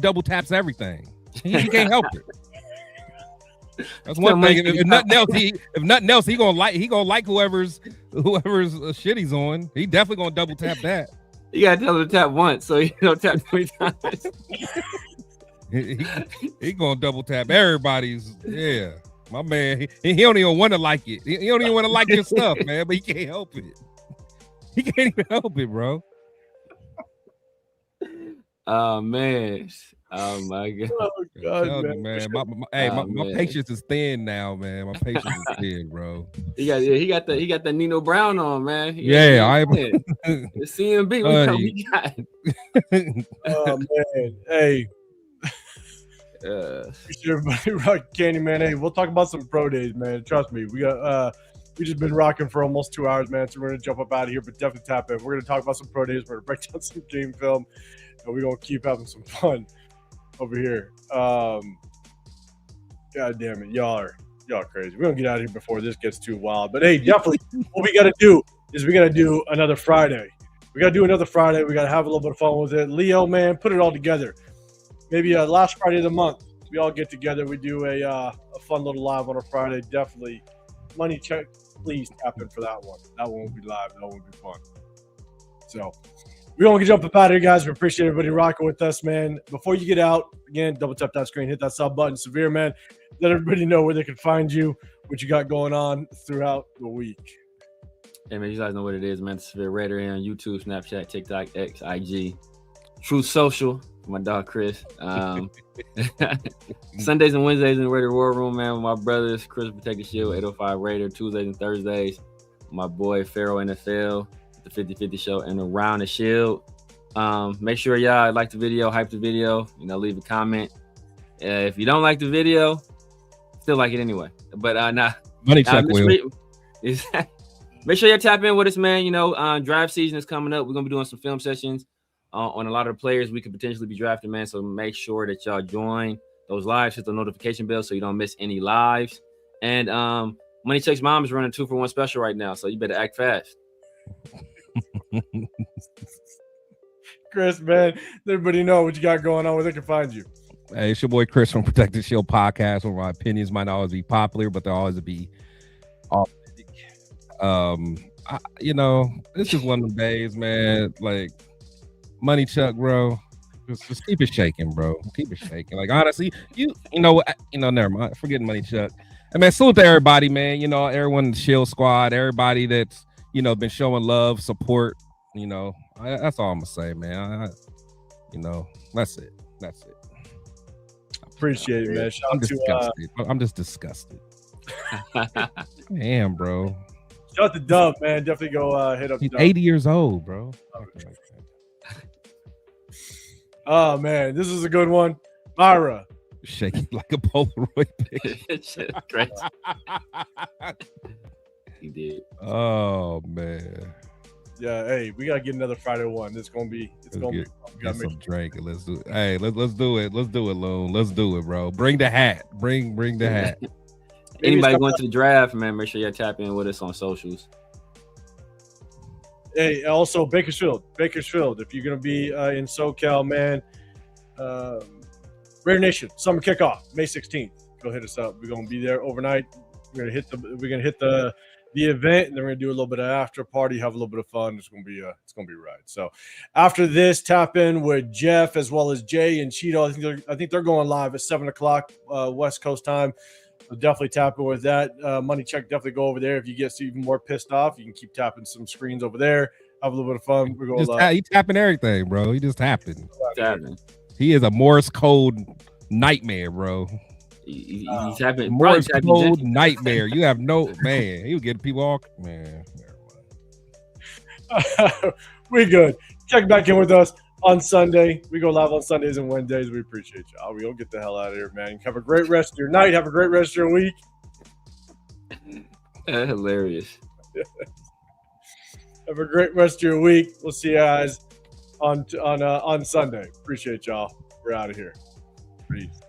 double taps everything. He can't help it. That's one thing. If nothing else, he gonna like whoever's shit he's on. He definitely gonna double tap that. You gotta tell him to tap once, so you don't tap 3 times. he gonna double tap everybody's. Yeah, my man. He don't even want to like it. He don't even want to like your stuff, man. But he can't help it. He can't even help it, bro. Oh man. Oh my god. Oh god, man. My patience is thin now, man. My patience is thin, bro. He got the Nino Brown on, man. The CMB. We got. Oh man. Hey. Everybody rock candy, man. Hey, we'll talk about some pro days, man. Trust me. We just been rocking for almost 2 hours, man. So we're gonna jump up out of here, but definitely tap in. We're gonna talk about some pro days. We're gonna break down some game film, and we're gonna keep having some fun over here. God damn it, y'all crazy. We're gonna get out of here before this gets too wild. But hey, definitely what we gotta do is we gotta do another Friday. We gotta do another Friday. We gotta have a little bit of fun with it. Leo, man, put it all together. Maybe last Friday of the month, we all get together. We do a fun little live on a Friday. Definitely. Money check, please tap in for that one. That one will be live. That one will be fun. So we're going to jump up out of here, guys. We appreciate everybody rocking with us, man. Before you get out, again, double tap that screen, hit that sub button. Severe, man, let everybody know where they can find you, what you got going on throughout the week. Hey, man, you guys know what it is, man. Severe Raider here on YouTube, Snapchat, TikTok, X, IG, Truth Social. My dog Chris. Sundays and Wednesdays in the Raider War Room, man, with my brothers, Chris Protect the Shield, 805 Raider, Tuesdays and Thursdays. My boy Pharaoh NFL, the 50-50 show, and Around the Shield. Make sure y'all like the video, hype the video, leave a comment. If you don't like the video, still like it anyway. But Money check will. Make sure you tap in with us, man. Draft season is coming up. We're gonna be doing some film sessions on a lot of the players we could potentially be drafting, man. So make sure that y'all join those lives, hit the notification bell so you don't miss any lives. And Money Check's mom is running 2-for-1 special right now, so you better act fast. Chris, man, everybody know what you got going on, where they can find you. Hey, it's your boy Chris from Protect the Shield podcast, where my opinions might not always be popular, but they'll always be authentic. This is one of the days, man. Like, Money Chuck, bro. Just keep it shaking, bro. Keep it shaking. Like, honestly, never mind. Forgetting Money Chuck. I mean, salute to everybody, man. Everyone in the Shield squad, everybody that's, been showing love, support. That's all I'm gonna say, man. That's it. Appreciate it, man. I'm just disgusted. Damn, bro. Shout out to Dub, man. Definitely go hit up He's Dub. 80 years old, bro. Oh man, this is a good one. Myra. Shaking like a Polaroid picture. Great. He did. Oh man. Yeah, hey, we gotta get another Friday one. It's gonna be fun. Get some drink and let's do it. Hey, let's do it. Let's do it, Loon. Let's do it, bro. Bring the hat. Bring the hat. Anybody going to the draft, man, make sure you tap in with us on socials. Hey, also Bakersfield. If you're gonna be in SoCal, man, Raider Nation summer kickoff May 16th. Go hit us up. We're gonna be there overnight. We're gonna hit the event, and then we're gonna do a little bit of after party, have a little bit of fun. It's gonna be right. So after this, tap in with Jeff as well as Jay and Cheeto. I think they're going live at 7:00 West Coast time. So definitely tap in with that. Money Check, definitely go over there. If you get even more pissed off, you can keep tapping some screens over there. Have a little bit of fun. We're going he tapping everything, bro. He just tapping. Tapping. He is a Morse code nightmare, bro. He's tapping. Morse code nightmare. You have no man. He would get people all man. We good. check back in with us on Sunday. We go live on Sundays and Wednesdays. We appreciate y'all. We'll get the hell out of here, man. Have a great rest of your night. Have a great rest of your week. Hilarious. Have a great rest of your week. We'll see you guys on Sunday. Appreciate y'all. We're out of here. Peace.